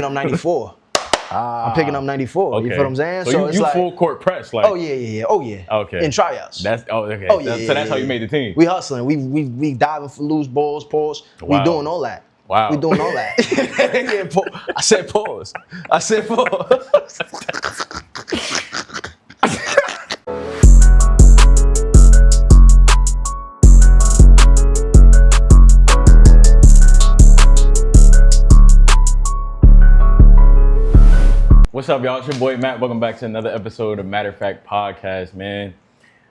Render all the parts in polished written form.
up 94. I'm picking up 94. Okay. You feel what I'm saying? So you like, full court press, like. Oh yeah. Okay. In tryouts. Okay. Oh yeah. So that's how you made the team. We hustling. We diving for loose balls, pause. Wow. We doing all that. Wow. We doing all that. I said pause. I said pause. What's up, y'all? It's your boy Matt. Welcome back to another episode of Matter of Fact Podcast, man.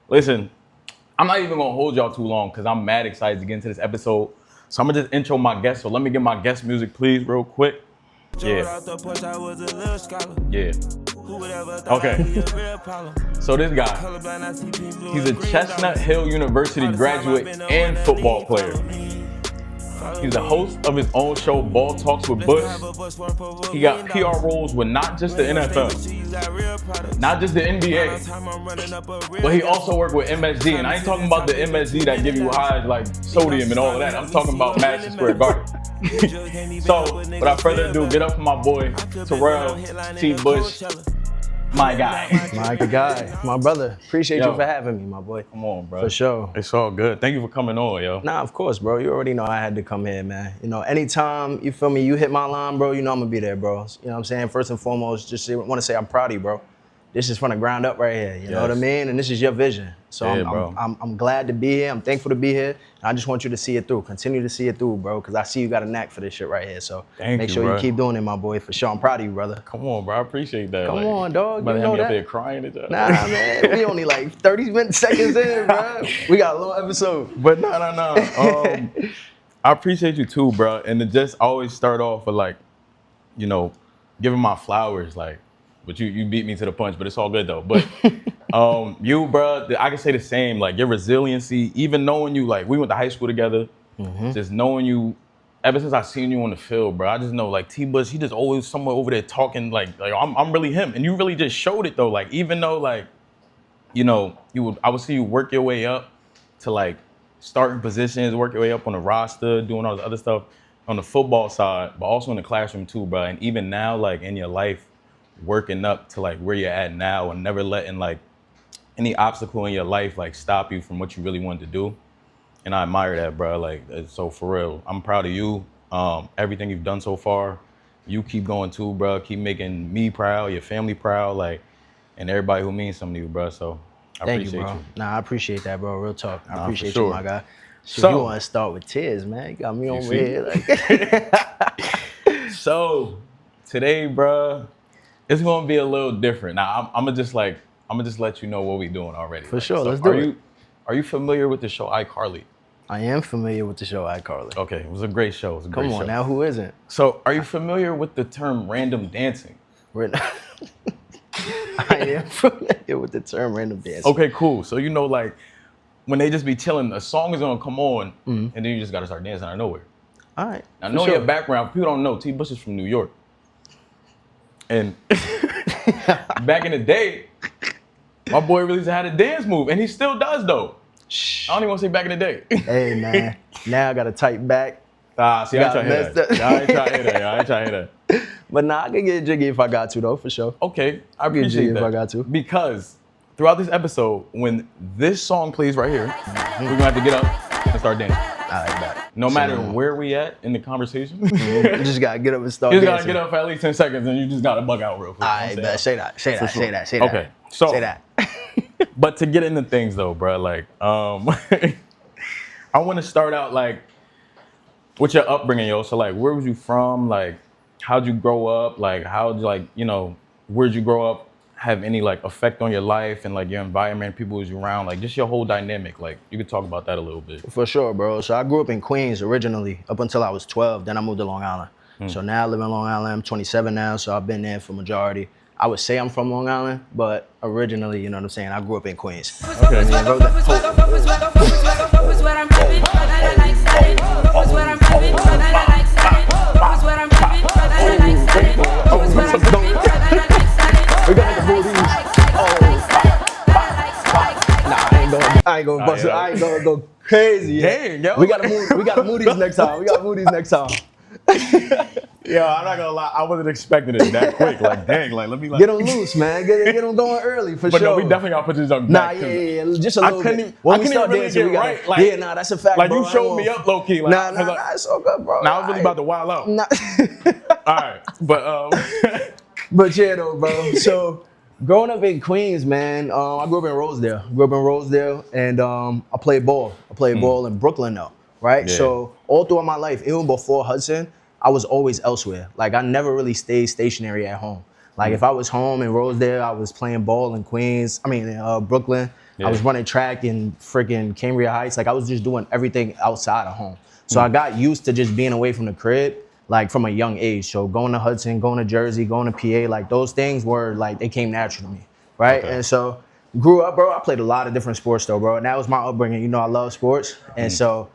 Listen, I'm not even gonna hold y'all too long because I'm mad excited to get into this episode. So I'm gonna just intro my guest. So let me get my guest music, please, real quick. Yeah. Okay. So this guy, he's a Chestnut Hill University graduate and football player. He's the host of his own show, Ball Talks with Bush. He got PR roles with not just the NFL, not just the NBA, but he also worked with MSG. And I ain't talking about the MSG that give you highs like sodium and all of that. I'm talking about Madison Square Garden. So, without further ado, get up for my boy, Terrell, T. Bush. My guy. My guy. My brother. Appreciate you for having me, my boy. Come on, bro. For sure. It's all good. Thank you for coming on, yo. Nah, of course, bro. You already know I had to come here, man. You know, anytime, you feel me, you hit my line, bro, you know I'm gonna be there, bro. You know what I'm saying? First and foremost, just want to say I'm proud of you, bro. This is from the ground up right here, you know what I mean? And this is your vision. So I'm glad to be here. I'm thankful to be here. And I just want you to see it through. Continue to see it through, bro, because I see you got a knack for this shit right here. So make sure you keep doing it, my boy, for sure. I'm proud of you, brother. Come on, bro. I appreciate that. Come on, dog. You know that. Up there crying and stuff. Nah, man. We only like 30 seconds in, bro. We got a little episode. But no. I appreciate you too, bro. And to just always start off with like, you know, giving my flowers, like, but you beat me to the punch, but it's all good though. But you, bro, I can say the same. Like your resiliency, even knowing you, like we went to high school together, just knowing you, ever since I seen you on the field, bro, I just know like T. Bush, he just always somewhere over there talking like I'm really him, and you really just showed it though. Like even though like, you know, I would see you work your way up to like starting positions, work your way up on the roster, doing all this other stuff on the football side, but also in the classroom too, bro. And even now, like in your life, working up to like where you're at now and never letting like any obstacle in your life like stop you from what you really wanted to do. And I admire that, bro. Like, so for real, I'm proud of you. Everything you've done so far, you keep going too, bro. Keep making me proud, your family proud, like, and everybody who means something to you, bro. So I appreciate you. Nah, I appreciate that, bro. Real talk. I appreciate you, my guy. So you want to start with tears, man? You got me over here. Like. So today, bro, it's gonna be a little different. Now I'm gonna just let you know what we doing already. For sure, let's do it. Are you familiar with the show iCarly? I am familiar with the show iCarly. Okay, it was a great show. Come on, now who isn't? So are you familiar with the term random dancing? I am familiar with the term random dancing. Okay, cool. So you know like when they just be chilling, a song is gonna come on and then you just gotta start dancing out of nowhere. All right. Now knowing your background, people don't know T. Bush is from New York. And back in the day, my boy really had a dance move, and he still does though. I don't even want to say back in the day. Hey man, now I got a tight back. See, I ain't trying to hear that. I ain't trying to hear that. But nah, I can get jiggy if I got to though, for sure. Okay, I appreciate that. If I got to. Because throughout this episode, when this song plays right here, we're gonna have to get up and start dancing. All right, bet. No matter where we at in the conversation. You just gotta get up and start dancing. You just just gotta get up for at least 10 seconds and you just gotta bug out real quick. All right, bet. Say that. Okay, so. Say that. But to get into things though, bro, like, I want to start out like with your upbringing, yo. So like, where was you from? Like, how'd you grow up? Like, how'd you like, you know, where'd you grow up? Have any like effect on your life and like your environment, people who's around, like just your whole dynamic? Like, you could talk about that a little bit. For sure, bro. So I grew up in Queens originally up until I was 12. Then I moved to Long Island. So now I live in Long Island. I'm 27 now, so I've been there for majority. I would say I'm from Long Island, but originally, you know what I'm saying, I grew up in Queens. Okay. We got to move these. I ain't gonna bust it. I ain't gonna go crazy. Dang, yo. We gotta move these next time. Yo, I'm not gonna lie, I wasn't expecting it that quick. Like, dang, like let me like Get them loose, man. Get them going early for But sure. no, we definitely gotta put this on Nah, back. yeah, just a I little couldn't bit. even- When I we couldn't start even really dancing, get we gotta. right, like- yeah, nah, that's a fact, Like bro. you showed me up low key. Like, Nah, it's all good, bro. Now I was really about to wild out. Nah. All right, but But yeah, though, bro. So growing up in Queens, man, I grew up in Rosedale. And I played ball. I played ball in Brooklyn, though, right? Yeah. So all throughout my life, even before Hudson, I was always elsewhere. Like I never really stayed stationary at home. Like if I was home in Rosedale, I was playing ball in Queens. I mean, Brooklyn. I was running track in freaking Cambria Heights. Like I was just doing everything outside of home. So I got used to just being away from the crib, like from a young age. So going to Hudson, going to Jersey, going to PA, like those things were like, they came natural to me, right? Okay. And so grew up, bro. I played a lot of different sports though, bro. And that was my upbringing. You know, I love sports. And so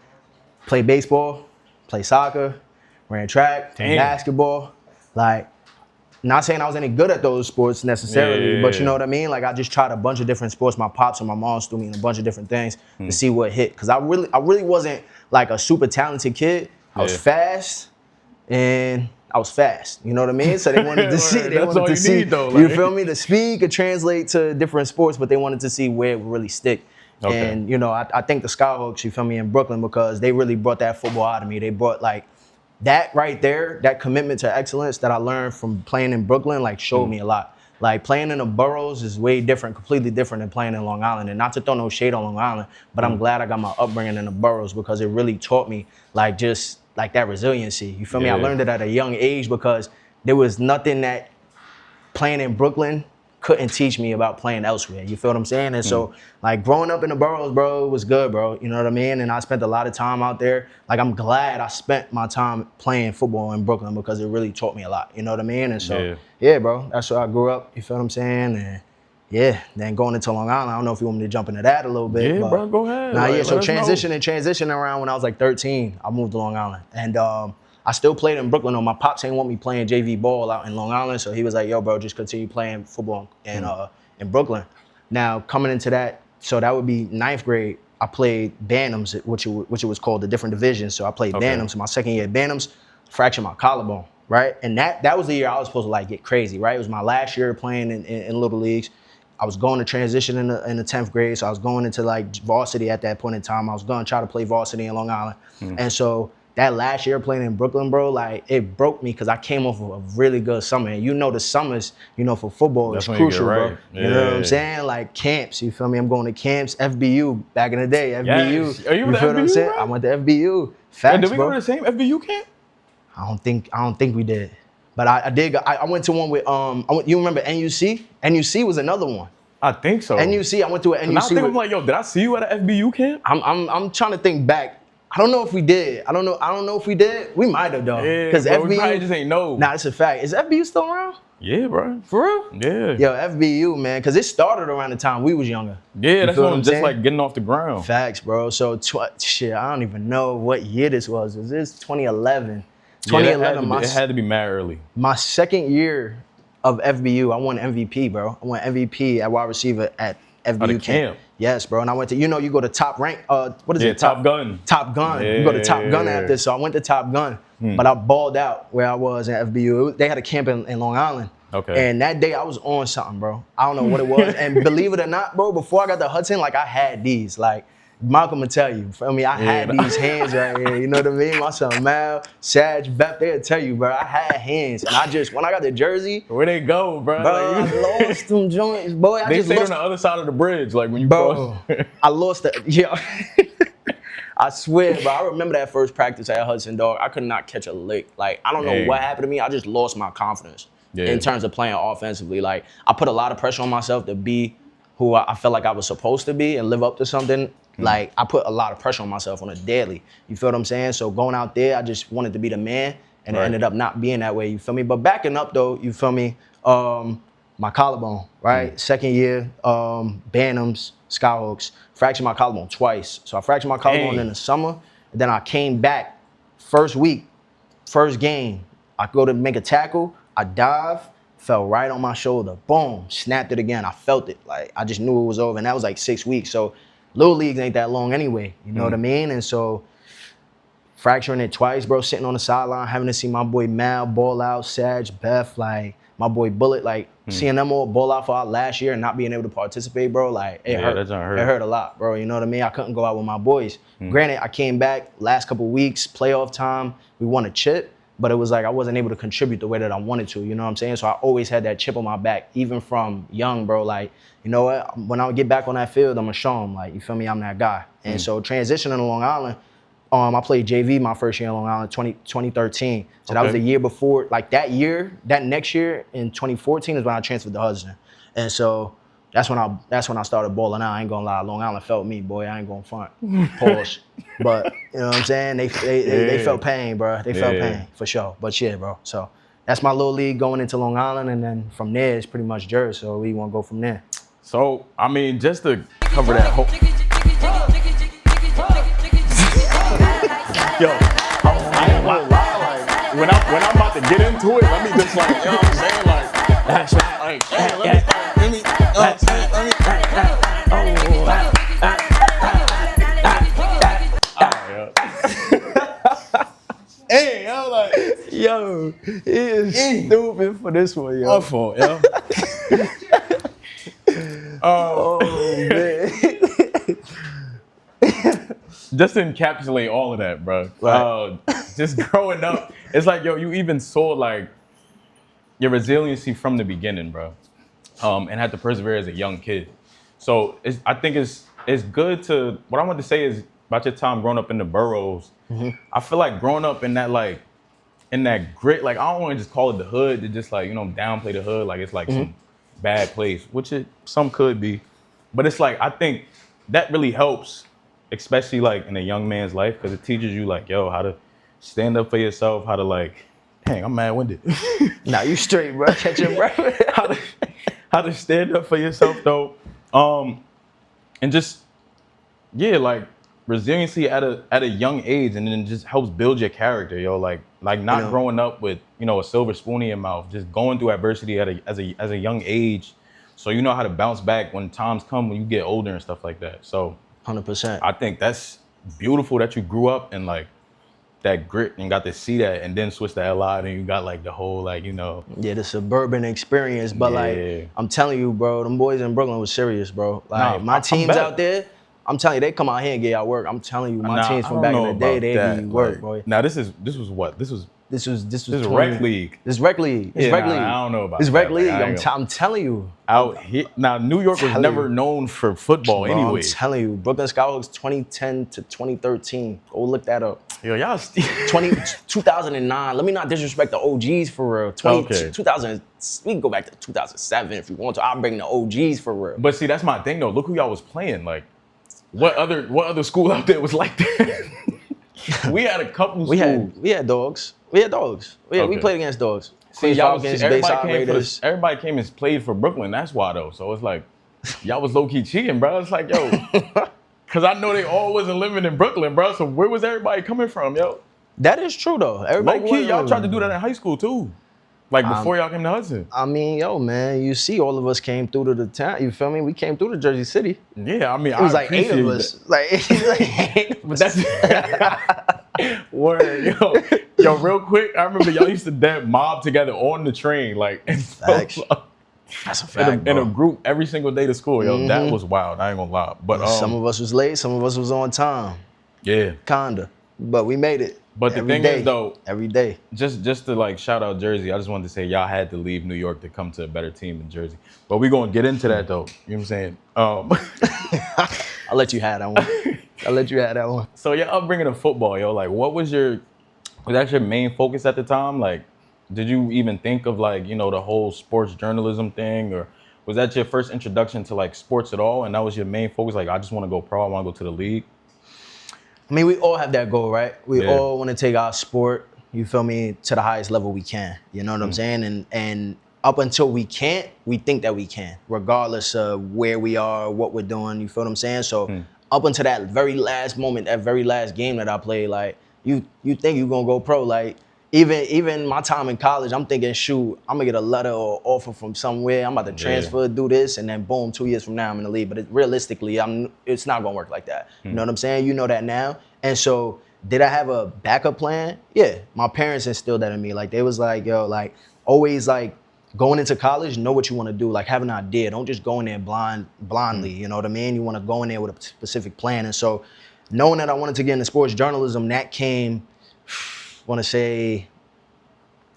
played baseball, played soccer, ran track, Damn. basketball. Like, not saying I was any good at those sports necessarily, but you know Yeah. what I mean? Like I just tried a bunch of different sports. My pops and my mom threw me in a bunch of different things to see what hit. Cause I really wasn't like a super talented kid. I was Yeah. fast and I was fast. You know what I mean? So they wanted to see. They That's wanted all to you see. need, though, You like- feel me? The speed could translate to different sports, but they wanted to see where it would really stick. Okay. And you know, I think the Skyhawks, you feel me, in Brooklyn because they really brought that football out of me. They brought like that right there, that commitment to excellence that I learned from playing in Brooklyn, like showed me a lot. Like playing in the boroughs is way different, completely different than playing in Long Island. And not to throw no shade on Long Island, but I'm glad I got my upbringing in the boroughs because it really taught me like just like that resiliency. You feel me? I Yeah. learned it at a young age because there was nothing that playing in Brooklyn couldn't teach me about playing elsewhere. You feel what I'm saying? And so, like, growing up in the boroughs, bro, was good, bro. You know what I mean? And I spent a lot of time out there. Like, I'm glad I spent my time playing football in Brooklyn because it really taught me a lot. You know what I mean? And so, yeah, bro, that's where I grew up. You feel what I'm saying? And yeah, then going into Long Island, I don't know if you want me to jump into that a little bit. Yeah, but, bro, go ahead. Nah, Like, yeah, so let us know. transitioning around when I was like 13, I moved to Long Island. And I still played in Brooklyn. My pops ain't want me playing JV ball out in Long Island, so he was like, yo, bro, just continue playing football in Brooklyn. Now, coming into that, so that would be ninth grade, I played Bantams, which it was called the different divisions. So I played Bantams. My second year at Bantams, fractured my collarbone, right? And that was the year I was supposed to like get crazy, right? It was my last year playing in little leagues. I was going to transition in the 10th grade, so I was going into like varsity at that point in time. I was going to try to play varsity in Long Island. And so that last year playing in Brooklyn, bro, like it broke me because I came off of a really good summer. And you know the summers, you know, for football is That's when you get crucial, bro. right. You know what I'm Yeah. saying? Like camps, you feel me? I'm going to camps, FBU, back in the day, FBU. Yes. Are you with feel what I'm FBU, saying? bro? I went to FBU. And Facts, did we bro. go to the same FBU camp? I don't think we did. But I did. I went to one with you remember NUC? NUC was another one. I think so. NUC. I went to an And I NUC. think with, I'm like, yo, did I see you at an FBU camp? I'm trying to think back. I don't know if we did. I don't know if we did. We might have though. Yeah, Because bro, we probably FBU. just ain't know. Nah, it's a fact. Is FBU still around? Yeah, bro. For real? Yeah. Yo, FBU, man, because it started around the time we was younger. Yeah, You that's feel what what I'm I'm just saying? like getting off the ground. Facts, bro. So shit, I don't even know what year this was. Was this 2011? Yeah, 2011. it had to be mad early. My second year of FBU, I won MVP, bro. I won MVP at wide receiver at FBU camp. Yes, bro. And I went to, you know, you go to Top Rank. What is Yeah, it? Top Gun. Top Gun. You go to Top Gun Yeah. after. So I went to Top Gun, but I balled out where I was in FBU. They had a camp in Long Island. Okay. And that day I was on something, bro. I don't know what it was. And believe it or not, bro, before I got to Hudson, like I had these. Like Malcolm will tell you, feel me? I had these hands right here. You know what I mean? My son Mal, Saj, Beth, they'll tell you, bro. I had hands. And I just, when I got to Jersey, Where they go, bro? bro, Like, I lost them joints, boy. I they just stayed on lost the other side of the bridge, like when you bro, cross. I lost the I swear, bro. I remember that first practice at Hudson, dog. I could not catch a lick. Like, I don't know Dang. what happened to me. I just lost my confidence Yeah. in terms of playing offensively. Like, I put a lot of pressure on myself to be who I felt like I was supposed to be and live up to something. Like, I put a lot of pressure on myself on a daily. You feel what I'm saying? So going out there, I just wanted to be the man, and it Right. ended up not being that way. You feel me? But backing up though, you feel me? My collarbone, right? Second year, Bantams, Skyhawks, fractured my collarbone twice. So I fractured my collarbone Dang. in the summer, and then I came back first week, first game. I go to make a tackle, I dive, fell right on my shoulder, boom, snapped it again. I felt it, like I just knew it was over, and that was like 6 weeks. So little leagues ain't that long anyway, you know what I mean? And so fracturing it twice, bro. Sitting on the sideline, having to see my boy Mal ball out, Sag, Beth, like my boy Bullet, like seeing them all ball out for our last year and not being able to participate, bro. Like it hurt. That don't hurt. It hurt a lot, bro. You know what I mean? I couldn't go out with my boys. Granted, I came back last couple weeks, playoff time. We won a chip. But it was like I wasn't able to contribute the way that I wanted to, you know what I'm saying? So I always had that chip on my back, even from young, bro. Like, you know what? When I get back on that field, I'm going to show them, like, you feel me? I'm that guy. And so transitioning to Long Island, I played JV my first year in Long Island, 2013. So that was the year before. Like, that next year in 2014 is when I transferred to Hudson. And so that's when I started balling out. I ain't gonna lie, Long Island felt me, boy. I ain't gonna front. Pause. But you know what I'm saying? They felt pain, bro. They felt pain for sure. But yeah, bro. So that's my little league going into Long Island, and then from there it's pretty much Jersey. So we want to go from there. So I mean, just to cover that whole. Yo, I ain't gonna lie. Like when I'm about to get into it, let me just like, you know what I'm saying? Like, hey, let me. Hey, I'm like, yo, he is stupid for this one, yo. My fault, yo. Oh man. Just to encapsulate all of that, bro. Right. Just growing up, it's like, yo, you even saw like your resiliency from the beginning, bro. And had to persevere as a young kid. So I think it's good to, what I want to say is about your time growing up in the boroughs. I feel like growing up in that like, in that grit, like I don't want to just call it the hood, to just like, you know, downplay the hood, like it's like some bad place, which some could be. But it's like, I think that really helps, especially like in a young man's life, because it teaches you like, yo, how to stand up for yourself, how to like, dang, I'm mad-winded. Nah, you straight, bro. Catch your breath. how to stand up for yourself though, and just like resiliency at a young age, and then it just helps build your character, yo. Like not growing up with, you know, a silver spoon in your mouth, just going through adversity as a young age, so you know how to bounce back when times come when you get older and stuff like that. So 100%. I think that's beautiful that you grew up in like that grit and got to see that, and then switch to LI, and you got like the whole, like, you know. Yeah, the suburban experience. But like, I'm telling you, bro, them boys in Brooklyn was serious, bro. Like my teams out there, I'm telling you, they come out here and get y'all work. I'm telling you, my teams from back in the day, they be work, bro. Now this was what? This was rec league. This rec league. It's rec league. I don't know about it's that. rec league. I'm telling you. Out here now, New York was never known for football anyway. I'm telling you, Brooklyn Skyhawks 2010 to 2013. Go look that up. Yo, y'all 2009. Let me not disrespect the OGs for real. 2000. We can go back to 2007 if you want to. I'll bring the OGs for real. But see, that's my thing though. Look who y'all was playing. Like, what other school out there was like that? We had a couple schools. We had dogs. We played against dogs. See, everybody came and played for Brooklyn. That's why though. So it's like, y'all was low key cheating, bro. It's like, yo, because I know they all wasn't living in Brooklyn, bro. So where was everybody coming from, yo? That is true though. Everybody low key, y'all tried to do that in high school too. Like before y'all came to Hudson. I mean, yo, man, you see, all of us came through to the town. You feel me? We came through to Jersey City. Yeah, I mean, it was like 8 of us. But that's word, yo, real quick. I remember y'all used to mob together on the train, like. Facts. That's a fact, in a group every single day to school, yo. That was wild. I ain't gonna lie. But some of us was late, some of us was on time. Yeah, kinda. But we made it. But the thing is, though, every day. Just to like shout out Jersey, I just wanted to say y'all had to leave New York to come to a better team in Jersey. But we gonna get into that though. You know what I'm saying? I'll let you have that one. So your upbringing of football, yo, like was that your main focus at the time? Like, did you even think of like, you know, the whole sports journalism thing, or was that your first introduction to like sports at all? And that was your main focus? Like, I just want to go pro, I want to go to the league. I mean, we all have that goal, right? We all want to take our sport, you feel me, to the highest level we can. You know what I'm saying? And up until we can't, we think that we can, regardless of where we are, what we're doing, you feel what I'm saying? So up until that very last moment, that very last game that I played, like, you think you're going to go pro. Like, even my time in college, I'm thinking, shoot, I'm going to get a letter or offer from somewhere. I'm about to transfer, do this, and then boom, 2 years from now, I'm in the league. But realistically, it's not going to work like that. You know what I'm saying? You know that now. And so did I have a backup plan? Yeah, my parents instilled that in me. Like they was like, yo, like always like going into college, know what you want to do. Like have an idea. Don't just go in there blindly. You know what I mean? You want to go in there with a specific plan. And so, knowing that I wanted to get into sports journalism, that came, want to say,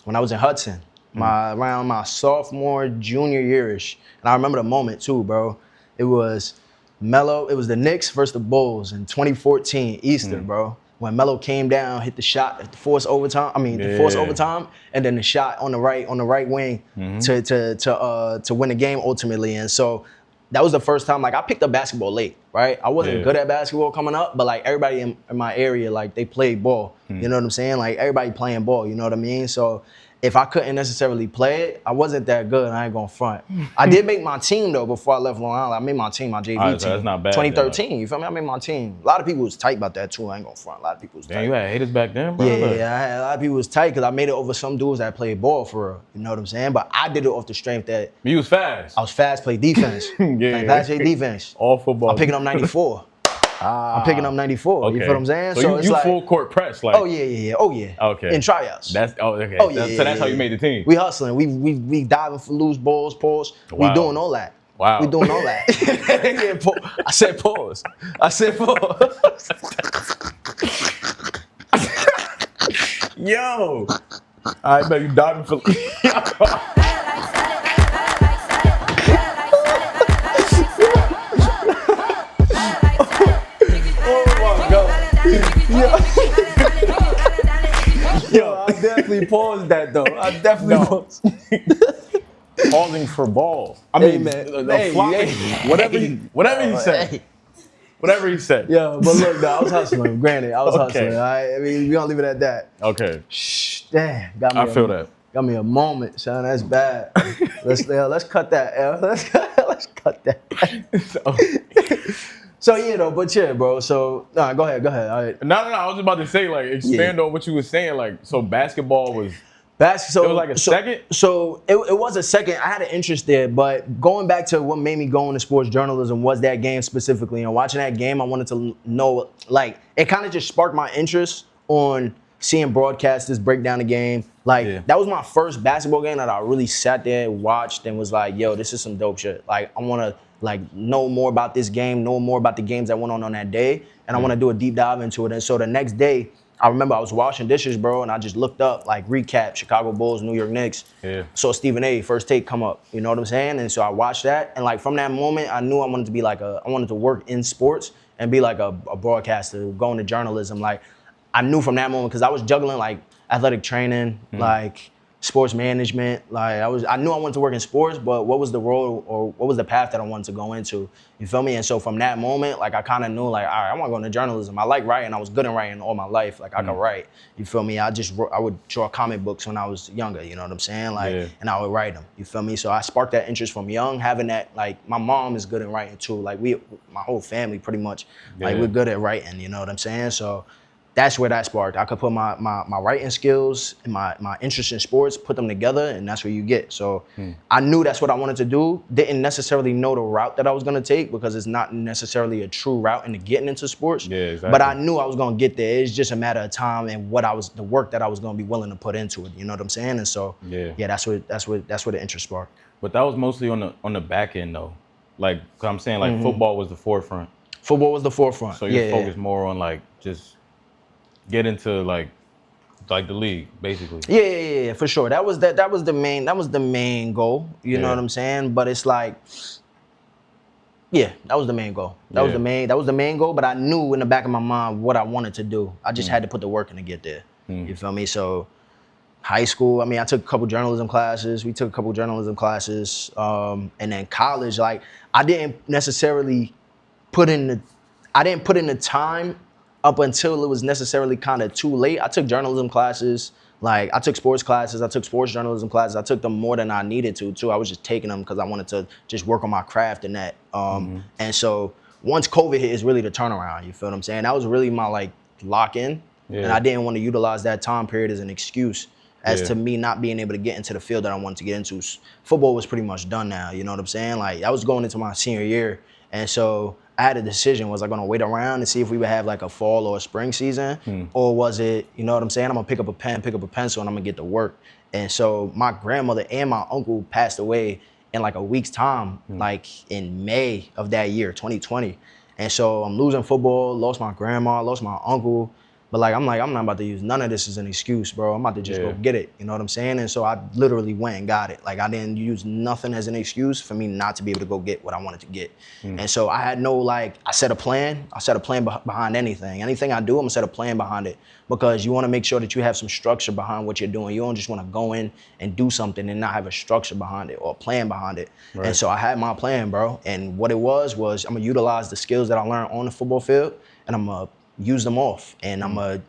when I was in Hudson, around my sophomore, junior yearish. And I remember the moment too, bro. It was Melo. It was the Knicks versus the Bulls in 2014 Easter, bro. When Melo came down, hit the shot at the forced overtime. The forced overtime, and then the shot on the right wing to win the game ultimately. And so that was the first time. Like I picked up basketball late, right? I wasn't good at basketball coming up, but like everybody in my area, like they played ball. You know what I'm saying? Like everybody playing ball. You know what I mean? So if I couldn't necessarily play it, I wasn't that good. I ain't gonna front. I did make my team though before I left Long Island. I made my team, my JV team. So that's not bad. 2013. You feel me? I made my team. A lot of people was tight about that too. I ain't gonna front. A lot of people was tight. Damn, you had haters back then, bro. Yeah, I had a lot of people was tight because I made it over some dudes that played ball for real. You know what I'm saying? But I did it off the strength that You was fast. I was fast, play defense. Fast, play defense. All football. I'm picking up 94. I'm picking up 94. Okay. You feel what I'm saying? So you like, full court press, like. Oh yeah. Okay. In tryouts. Okay. Oh yeah. So that's how you made the team. We hustling. We diving for loose balls, pause. Wow. We doing all that. Wow. We doing all that. I said pause. I said pause. Yo. I bet you diving for. Yo, I definitely paused that though. I definitely paused. Pausing for ball. I Hey, mean, man. whatever he said. Hey. Whatever he said. Yo, but look, though, I was hustling. Granted, I was Okay. hustling. All right? I mean, we gonna leave it at that. Okay. Shh, damn. Got me I feel that. Got me a moment, son. That's bad. Let's cut that. Let's cut that. So yeah, though, but yeah, bro. So go ahead. All right. No. I was about to say, like, expand on what you were saying. Like, so basketball was. So it was like a second? So it was a second. I had an interest there, but going back to what made me go into sports journalism was that game specifically. And watching that game, I wanted to know, like, it kind of just sparked my interest on seeing broadcasters break down the game. Like, that was my first basketball game that I really sat there, watched, and was like, yo, this is some dope shit. Like, I want to, like, know more about this game, know more about the games that went on that day, and I want to do a deep dive into it. And so the next day, I remember I was washing dishes, bro, and I just looked up, like, recap, Chicago Bulls, New York Knicks. Saw Stephen A. First Take come up, you know what I'm saying? And so I watched that, and, like, from that moment, I knew I wanted to be, like, I wanted to work in sports and be, like, a broadcaster, go into journalism. Like, I knew from that moment, because I was juggling, like, athletic training, like, sports management. Like, I knew I wanted to work in sports, but what was the role or what was the path that I wanted to go into? You feel me? And so from that moment, like, I kind of knew, like, all right, I want to go into journalism. I like writing. I was good in writing all my life. Like, I could write. You feel me? I would draw comic books when I was younger. You know what I'm saying? Like, and I would write them. You feel me? So I sparked that interest from young, having that, like, my mom is good in writing too. Like, my whole family pretty much, like, we're good at writing. You know what I'm saying? So that's where that sparked. I could put my writing skills and my interest in sports, put them together, and that's where you get. So I knew that's what I wanted to do. Didn't necessarily know the route that I was gonna take, because it's not necessarily a true route into getting into sports. Yeah, exactly. But I knew I was gonna get there. It's just a matter of time and the work that I was gonna be willing to put into it. You know what I'm saying? And so that's where the interest sparked. But that was mostly on the back end though. Like, 'cause I'm saying, like, football was the forefront. Football was the forefront. So you're focused more on, like, just get into like the league, basically. Yeah, for sure. That was the main goal. You know what I'm saying? But it's like, yeah, that was the main goal. That was the main goal. But I knew in the back of my mind what I wanted to do. I just had to put the work in to get there. You feel me? So high school, I mean, I took a couple journalism classes. We took a couple journalism classes. And then college, like, I didn't necessarily put in the time up until it was necessarily kind of too late. I took journalism classes, like, I took sports classes, I took sports journalism classes. I took them more than I needed to, too. I was just taking them because I wanted to just work on my craft and that. And so once COVID hit, it's really the turnaround, you feel what I'm saying? That was really my, like, lock-in. And I didn't want to utilize that time period as an excuse as to me not being able to get into the field that I wanted to get into. Football was pretty much done now, you know what I'm saying? Like, I was going into my senior year, and so I had a decision. Was I gonna wait around and see if we would have like a fall or a spring season? Or was it, you know what I'm saying? I'm gonna pick up a pen, pick up a pencil, and I'm gonna get to work. And so my grandmother and my uncle passed away in like a week's time, like in May of that year, 2020. And so I'm losing football, lost my grandma, lost my uncle. But I'm not about to use none of this as an excuse, bro. I'm about to just go get it. You know what I'm saying? And so I literally went and got it. Like, I didn't use nothing as an excuse for me not to be able to go get what I wanted to get. And so I had no, I set a plan. I set a plan behind anything. Anything I do, I'm gonna set a plan behind it, because you wanna make sure that you have some structure behind what you're doing. You don't just wanna go in and do something and not have a structure behind it or a plan behind it. Right. And so I had my plan, bro. And what it was I'm gonna utilize the skills that I learned on the football field, and I'm gonna use them off, and I'm gonna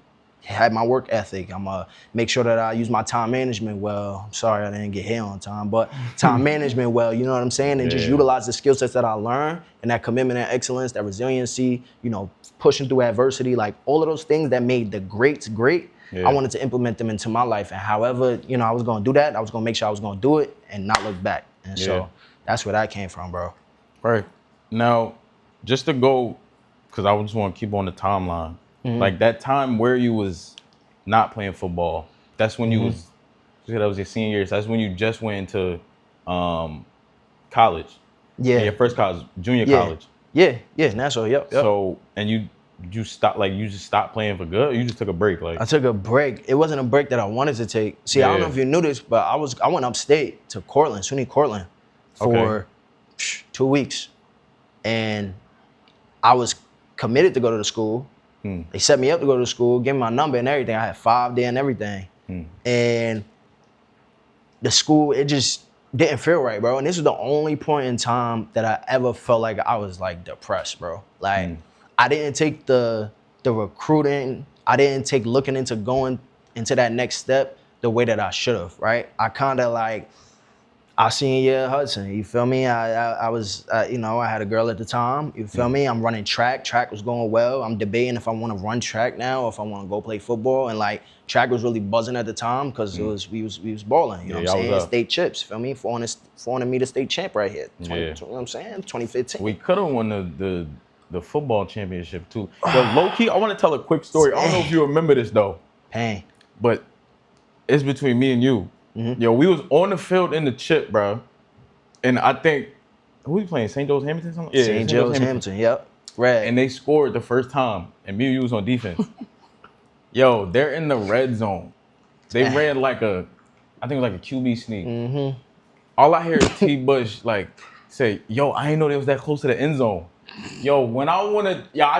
have my work ethic. I'm gonna make sure that I use my time management well. I'm sorry I didn't get here on time, but time management well, you know what I'm saying? And just utilize the skill sets that I learned, and that commitment and excellence, that resiliency, you know, pushing through adversity, like all of those things that made the greats great. I wanted to implement them into my life, and however, you know, I was gonna do that, I was gonna make sure I was gonna do it and not look back. And so that's where that came from, bro. Right. Now, just to go, because I just want to keep on the timeline. Like that time where you was not playing football, that's when you that was your senior year. So that's when you just went into college. Yeah. Your first college, junior college. Yeah, National, yep. So, and you stopped, you just stopped playing for good, or you just took a break? I took a break. It wasn't a break that I wanted to take. See, I don't know if you knew this, but I went upstate to Cortland, SUNY Cortland, for 2 weeks. And I was committed to go to the school. They set me up to go to the school, gave me my number and everything. I had 5 there and everything. And the school, it just didn't feel right, bro. And this was the only point in time that I ever felt like I was depressed, bro. I didn't take the recruiting, I didn't take looking into going into that next step the way that I should have, right? I kind of I seen Hudson, you feel me? I was, you know, I had a girl at the time, you feel me? I'm running track. Track was going well. I'm debating if I want to run track now or if I want to go play football. And track was really buzzing at the time, because we was balling, you know what I'm saying? State chips, feel me? 400 meter state champ right here. You know what I'm saying? 2015. We could have won the football championship too. But low key, I want to tell a quick story. I don't know if you remember this though. Pain. But it's between me and you. Yo, we was on the field in the chip, bro. And I think, who we playing? St. Joe's Hamilton? Yeah, St. Joe's Hamilton, yep. Red. And they scored the first time, and me and you was on defense. Yo, they're in the red zone. They ran I think it was like a QB sneak. All I hear is T. Bush say, yo, I didn't know they was that close to the end zone. Yo, when I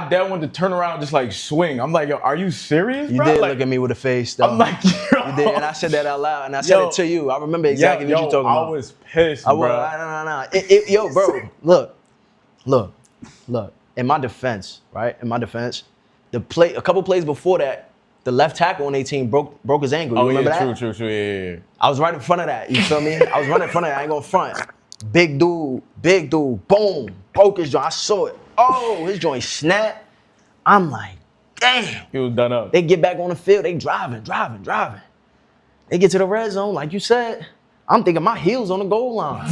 dad wanted to turn around, just swing. I'm like, yo, are you serious, bro? You did look at me with a face, though. I'm like, yo. You did, and I said that out loud, and I said it to you. I remember exactly what you talking about. I was pissed, bro. No. Yo, bro, look. In my defense, right? In my defense, a couple plays before that, the left tackle on their team broke his ankle. You remember that? True, yeah. I was right in front of that. You feel me? I was right in front of that. I ain't gonna front. Big dude, boom, broke his joint. I saw it. Oh, his joint snapped. I'm like, damn. He was done up. They get back on the field. They driving. They get to the red zone, like you said. I'm thinking my heels on the goal line.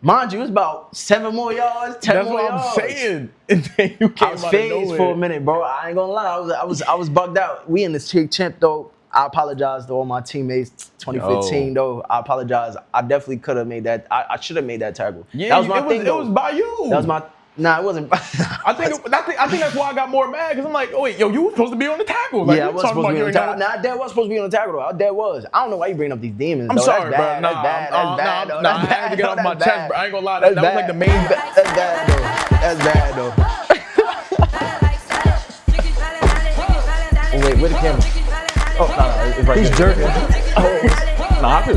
Mind you, it's about 7 more yards, 10 more yards. That's what I'm saying. And then you came I was phased for a minute, bro. I ain't gonna lie. I was bugged out. We in the state champ though. I apologize to all my teammates. 2015 though. I apologize. I definitely could have made that. I should have made that tackle. Yeah, that was my thing. It was by you. That was my. Nah, it wasn't. I think that's why I got more mad, because I'm like, oh wait, yo, you were supposed to be on the tackle. I was supposed to be on the tackle. Nah, our dad was supposed to be on the tackle though. Our dad was. I don't know why you bring up these demons. I'm sorry, bro. That's bad. I had to get off my chest, bro. I ain't gonna lie. That was like the main. That's bad though. That's bad though. Oh, wait, where the camera? Oh, no, it's right. He's jerking. Nah, I feel.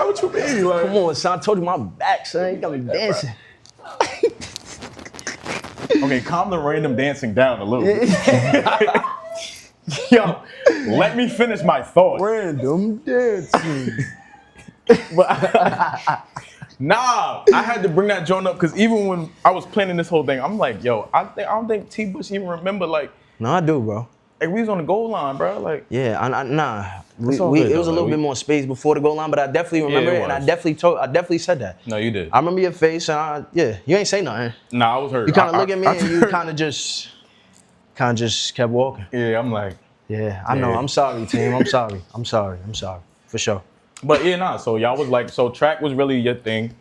What you mean? Come on, son. I told you my back, son. You got me dancing. Okay, calm the random dancing down a little bit. Yo, let me finish my thought. Random dancing. Nah, I had to bring that joint up because even when I was planning this whole thing, I'm like, yo, I don't think T. Bush even remember No, I do, bro. Like we was on the goal line, bro. Like Yeah, nah. It's all good, It was though. a little Like, bit more space before the goal line, but I definitely remember it it, and was. I definitely said that. No, you did. I remember your face, and you ain't say nothing. Nah, I was hurt. You kind of look at me, I and you kind of just kept walking. Yeah, I'm like. Yeah, I know. I'm sorry, team. I'm sorry. For sure. But yeah, nah. So y'all was like, so track was really your thing.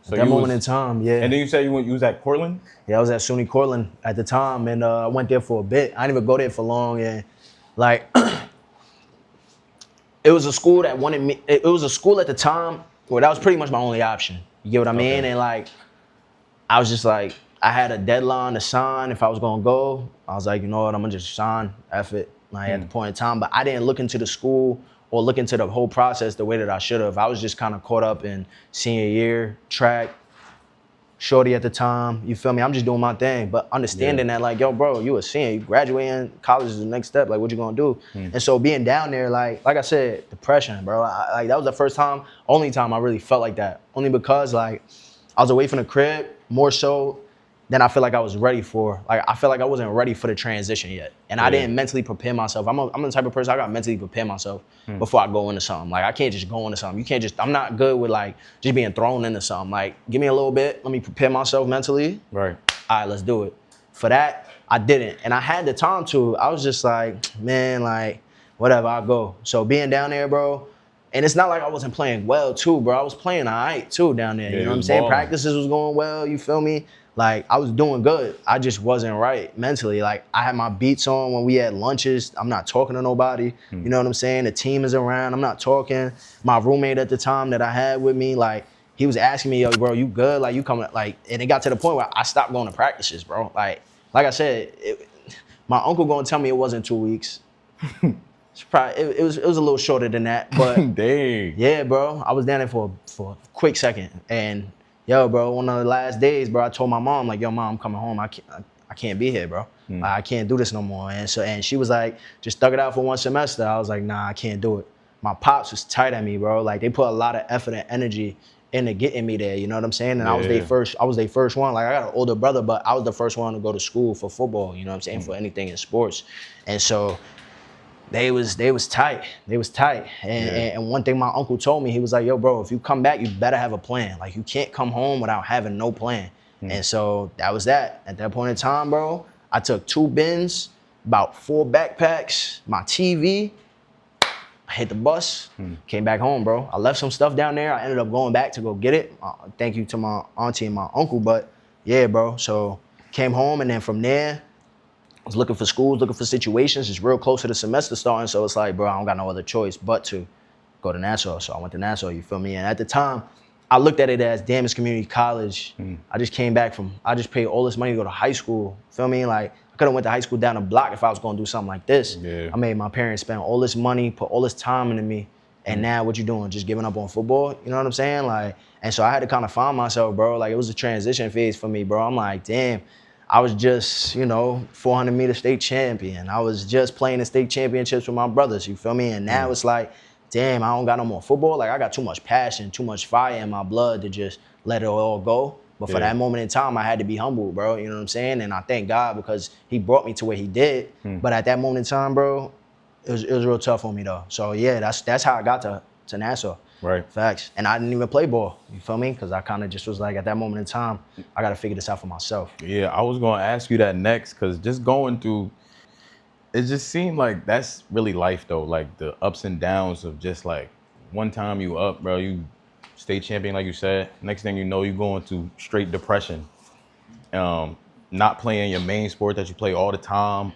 So That you moment was, in time, yeah. And then you said you was at Cortland. Yeah, I was at SUNY Cortland at the time, and I went there for a bit. I didn't even go there for long, and like, it was a school that wanted me. It was a school at the time where that was pretty much my only option. You get what I mean? Okay. And like, I was just like, I had a deadline to sign if I was gonna go. I was like, you know what, I'm gonna just sign, F it, like at the point in time. But I didn't look into the school or look into the whole process the way that I should have. I was just kind of caught up in senior year, track, shorty at the time, you feel me? I'm just doing my thing, but understanding that like, yo, bro, you a senior, you graduating, college is the next step, like what you gonna do? And so being down there, like I said, depression, bro. Like that was the first time, only time I really felt like that. Only because like I was away from the crib more so than I feel like I was ready for. Like I feel like I wasn't ready for the transition yet. And I didn't mentally prepare myself. I'm the type of person, I gotta mentally prepare myself before I go into something. Like I can't just go into something. You can't just, I'm not good with like just being thrown into something. Like give me a little bit, let me prepare myself mentally. Right. All right, let's do it. For that, I didn't. And I had the time to. I was just like, man, like, whatever, I'll go. So being down there, bro, and it's not like I wasn't playing well too, bro. I was playing all right too down there. Yeah, You know you what I'm was saying? balling. Practices was going well, you feel me? Like I was doing good. I just wasn't right mentally. Like I had my beats on when we had lunches. I'm not talking to nobody. You know what I'm saying? The team is around. I'm not talking. My roommate at the time that I had with me, like, he was asking me, yo, bro, you good? Like, you coming? Like, and it got to the point where I stopped going to practices, bro. Like I said, my uncle gonna tell me it wasn't 2 weeks. It's probably it was a little shorter than that, but Dang. yeah, bro. I was down there for a quick second, and yo, bro, one of the last days, bro, I told my mom, like, yo, mom, I'm coming home. I can't be here, bro. Like, I can't do this no more. And she was like, just thug it out for one semester. I was like, nah, I can't do it. My pops was tight at me, bro. Like they put a lot of effort and energy into getting me there. You know what I'm saying? And I was their first one. Like I got an older brother, but I was the first one to go to school for football. You know what I'm saying? For anything in sports, and so. They was tight. They was tight. And one thing my uncle told me, he was like, yo, bro, if you come back, you better have a plan. Like, you can't come home without having no plan. And so that was that. At that point in time, bro, I took 2 bins, about 4 backpacks, my TV. I hit the bus, came back home, bro. I left some stuff down there. I ended up going back to go get it. Thank you to my auntie and my uncle. But, yeah, bro. So came home, and then from there, I was looking for schools, looking for situations. It's real close to the semester starting, so it's like, bro, I don't got no other choice but to go to Nassau. So I went to Nassau, you feel me? And at the time, I looked at it as, damn, it's community college. I just came back I just paid all this money to go to high school, feel me? Like, I could have went to high school down the block if I was gonna do something like this. Yeah. I made my parents spend all this money, put all this time into me, and now what you doing? Just giving up on football? You know what I'm saying? Like, and so I had to kind of find myself, bro. Like, it was a transition phase for me, bro. I'm like, damn. I was just, 400-meter state champion. I was just playing the state championships with my brothers, you feel me? And now it's like, damn, I don't got no more football. Like, I got too much passion, too much fire in my blood to just let it all go. But for that moment in time, I had to be humble, bro. You know what I'm saying? And I thank God because he brought me to where he did. But at that moment in time, bro, it was real tough on me, though. So, yeah, that's how I got to Nassau. Right. Facts. And I didn't even play ball, you feel me? Because I kind of just was like, at that moment in time, I got to figure this out for myself. Yeah, I was going to ask you that next, because just going through, it just seemed like that's really life, though. Like the ups and downs of just like one time you up, bro, you state champion, like you said. Next thing you know, you going to straight depression. Not playing your main sport that you play all the time.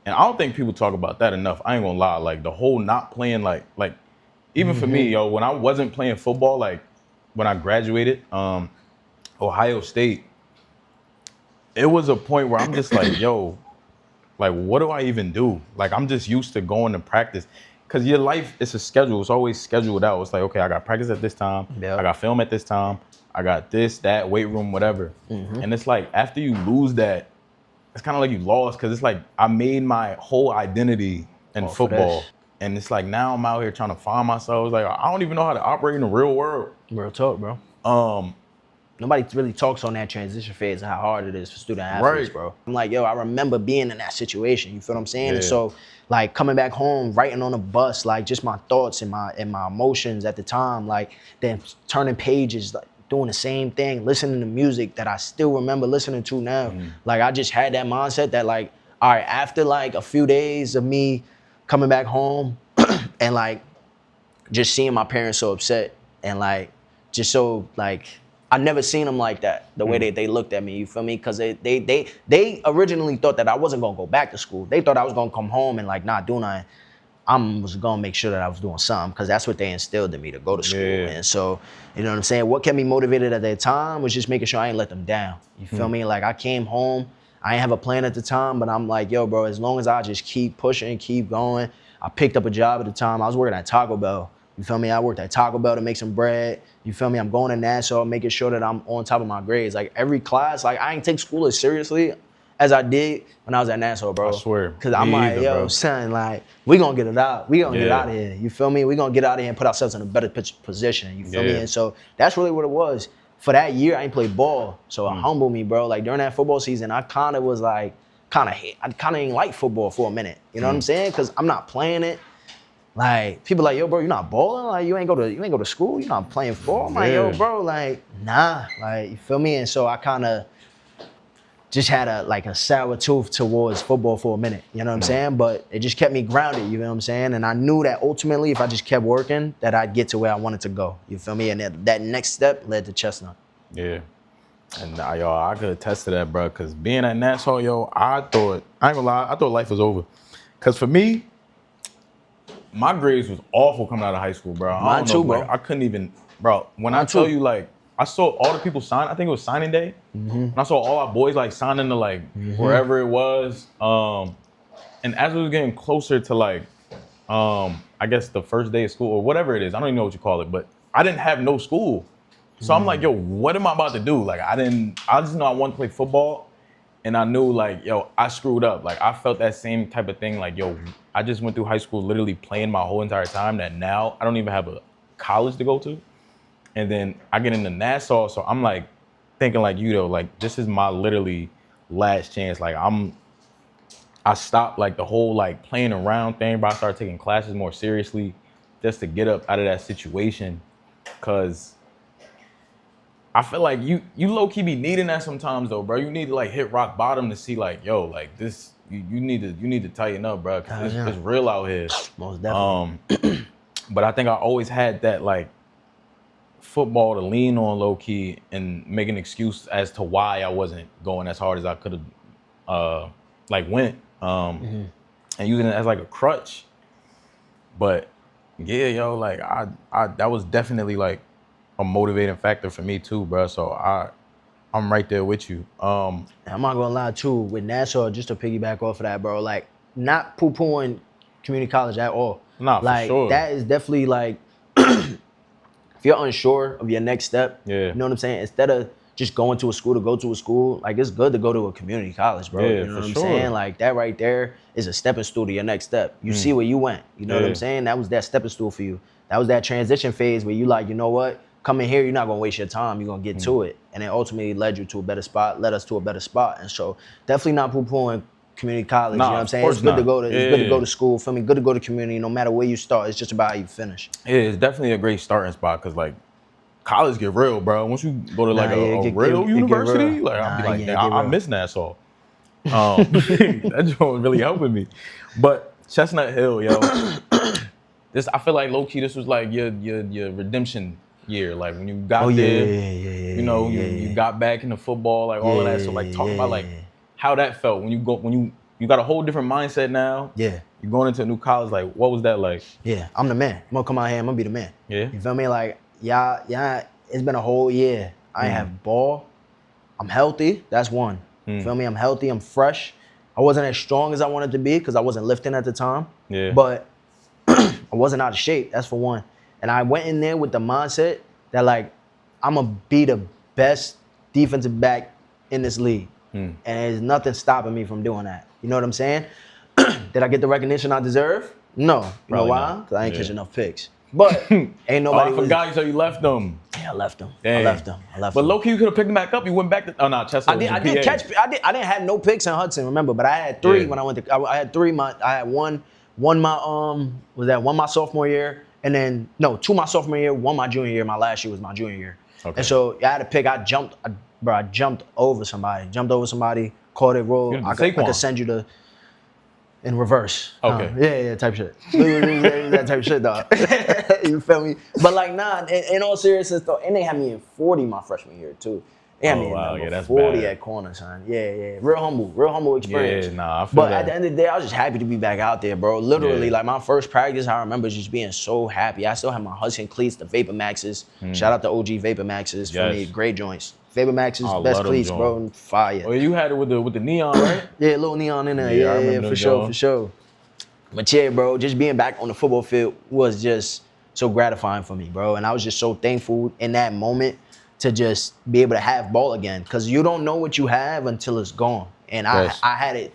And I don't think people talk about that enough. I ain't gonna lie. Like the whole not playing, like even for me, yo, when I wasn't playing football, like when I graduated, Ohio State, it was a point where I'm just like, yo, like, what do I even do? Like, I'm just used to going to practice. Because your life, it's a schedule. It's always scheduled out. It's like, okay, I got practice at this time. Yep. I got film at this time. I got this, that, weight room, whatever. And it's like, after you lose that, it's kind of like you lost. Because it's like, I made my whole identity in football. And it's like, now I'm out here trying to find myself. It's like, I don't even know how to operate in the real world. Real talk, bro. nobody really talks on that transition phase of how hard it is for student athletes, Right. bro. I'm like, yo, I remember being in that situation. You feel what I'm saying? And Yeah. so, like, coming back home, writing on a bus, like, just my thoughts and my emotions at the time, like, then turning pages, like, doing the same thing, listening to music that I still remember listening to now. Like, I just had that mindset that, like, all right, after like a few days of me coming back home and like just seeing my parents so upset and like just so like I never seen them like that, the way they looked at me, you feel me? Because they originally thought that I wasn't gonna go back to school. They thought I was gonna come home and like not do nothing. I was gonna make sure that I was doing something because that's what they instilled in me, to go to school. Yeah. And so, you know what I'm saying? What kept me motivated at that time was just making sure I ain't let them down. You feel me? Like, I came home, I ain't have a plan at the time, but I'm like, yo, bro, as long as I just keep pushing, keep going. I picked up a job at the time. I was working at Taco Bell. You feel me? I worked at Taco Bell to make some bread. You feel me? I'm going to Nassau, making sure that I'm on top of my grades. Like, every class, like, I ain't take school as seriously as I did when I was at Nassau, bro. I swear. Because I'm Me like, either, yo, bro. son, like, we gonna get it out. We gonna get Yeah. out of here. You feel me? We gonna get out of here and put ourselves in a better position. You feel me? Yeah. And so that's really what it was. For that year, I ain't played ball. So it humbled me, bro. Like, during that football season, I kind of was like, I kind of ain't like football for a minute. You know what I'm saying? Because I'm not playing it. Like, people like, yo, bro, you not balling? Like, you ain't go to school? You not playing football? I'm like, yo, Yeah. bro, like, nah. Like, you feel me? And so I kind of just had a sour tooth towards football for a minute, you know what I'm saying? But it just kept me grounded, you know what I'm saying? And I knew that ultimately, if I just kept working, that I'd get to where I wanted to go, you feel me? And that next step led to Chestnut. Yeah. And I could attest to that, bro. Cause being at Nassau, I ain't gonna lie, I thought life was over. Cause for me, my grades was awful coming out of high school, bro. I Mine don't know, too, bro. like, I couldn't even, bro. When Mine I tell too. you, like, I saw all the people sign. I think it was signing day. And I saw all our boys like signing to like wherever it was. And as we was getting closer to like, I guess the first day of school or whatever it is, I don't even know what you call it, but I didn't have no school. So I'm like, yo, what am I about to do? Like, I just know I wanted to play football. And I knew like, yo, I screwed up. Like, I felt that same type of thing. Like, yo, I just went through high school literally playing my whole entire time, that now I don't even have a college to go to. And then I get into Nassau. So I'm like thinking like you though, like this is my literally last chance. Like I stopped like the whole like playing around thing, but I started taking classes more seriously just to get up out of that situation. Cause I feel like you low-key be needing that sometimes though, bro. You need to like hit rock bottom to see like, yo, like this, you need to tighten up, bro. Cause it's real out here. Most definitely. But I think I always had that like football to lean on low-key and make an excuse as to why I wasn't going as hard as I could have went. And using it as like a crutch. But yeah, yo, like I that was definitely like a motivating factor for me too, bro. So I'm right there with you. I'm not gonna lie too, with Nassau, just to piggyback off of that, bro, like not poo-pooing community college at all. Nah, for like, sure. That is definitely like, if you're unsure of your next step, Yeah. you know what I'm saying? Instead of just going to a school to go to a school, like it's good to go to a community college, bro. Yeah, you know for what I'm sure. saying? Like that right there is a stepping stool to your next step. You see where you went. You know what Yeah. I'm saying? That was that stepping stool for you. That was that transition phase where you like, you know what? Come in here, you're not gonna waste your time. You're gonna get to it, and it ultimately led you to a better spot. Led us to a better spot, and so definitely not poo-pooing community college. Nah, you know what I'm of saying? course It's good to not. go to. It's Yeah, good to go yeah. to school. Feel me? Good to go to community. No matter where you start, it's just about how you finish. Yeah, it's definitely a great starting spot because like college get real, bro. Once you go to like Nah, yeah, a it get real real. university, like I'll be Nah, like, yeah, damn, it get I real. miss Nassau. That joint was really helping me. But Chestnut Hill, yo, I feel like low key, this was like your redemption year. Like when you got there, you got back into football, like all of that. So like talk about like how that felt when you got a whole different mindset now. Yeah. You're going into a new college. Like what was that like? Yeah, I'm the man. I'm gonna come out here. I'm gonna be the man. Yeah. You feel me? Like, yeah. It's been a whole year. I ain't have ball. I'm healthy. That's one. You feel me? I'm healthy. I'm fresh. I wasn't as strong as I wanted to be because I wasn't lifting at the time. Yeah. But I wasn't out of shape. That's for one. And I went in there with the mindset that like I'm gonna be the best defensive back in this league, and there's nothing stopping me from doing that. You know what I'm saying? Did I get the recognition I deserve? No. You know Probably why? not. Because I ain't Yeah. catch enough picks. But ain't Oh, nobody. I forgot you said you left them. Yeah, I left him. Dang. I left him. But low key, you could have picked him back up. You went back to. Oh no, Chester. I did catch. I didn't have no picks in Hudson, remember? But I had 3 when I went to. I had 3. I had one my one my sophomore year, and then no 2 my sophomore year, 1 my junior year. My last year was my junior year. Okay. And so I had to pick. I jumped over somebody. Caught it, roll. I could send you the. In reverse. Okay. Yeah, type shit. That type of shit, dog. You feel me? But like, nah, in all seriousness, though, and they had me in 40 my freshman year, too. They had me in number 40 bad. At corner, son. Yeah. Real humble experience. Yeah, nah, I feel But that. at the end of the day, I was just happy to be back out there, bro. Literally, like, my first practice, I remember just being so happy. I still have my Hudson cleats, the Vapor Maxes. Shout out to OG Vapor Maxes for me. Great joints. Vapor Maxes, best cleats, bro. Fire. Oh, you had it with the neon, right? Yeah, a little neon in there. Yeah, for sure. But yeah, bro, just being back on the football field was just so gratifying for me, bro. And I was just so thankful in that moment to just be able to have ball again. Because you don't know what you have until it's gone. And I had it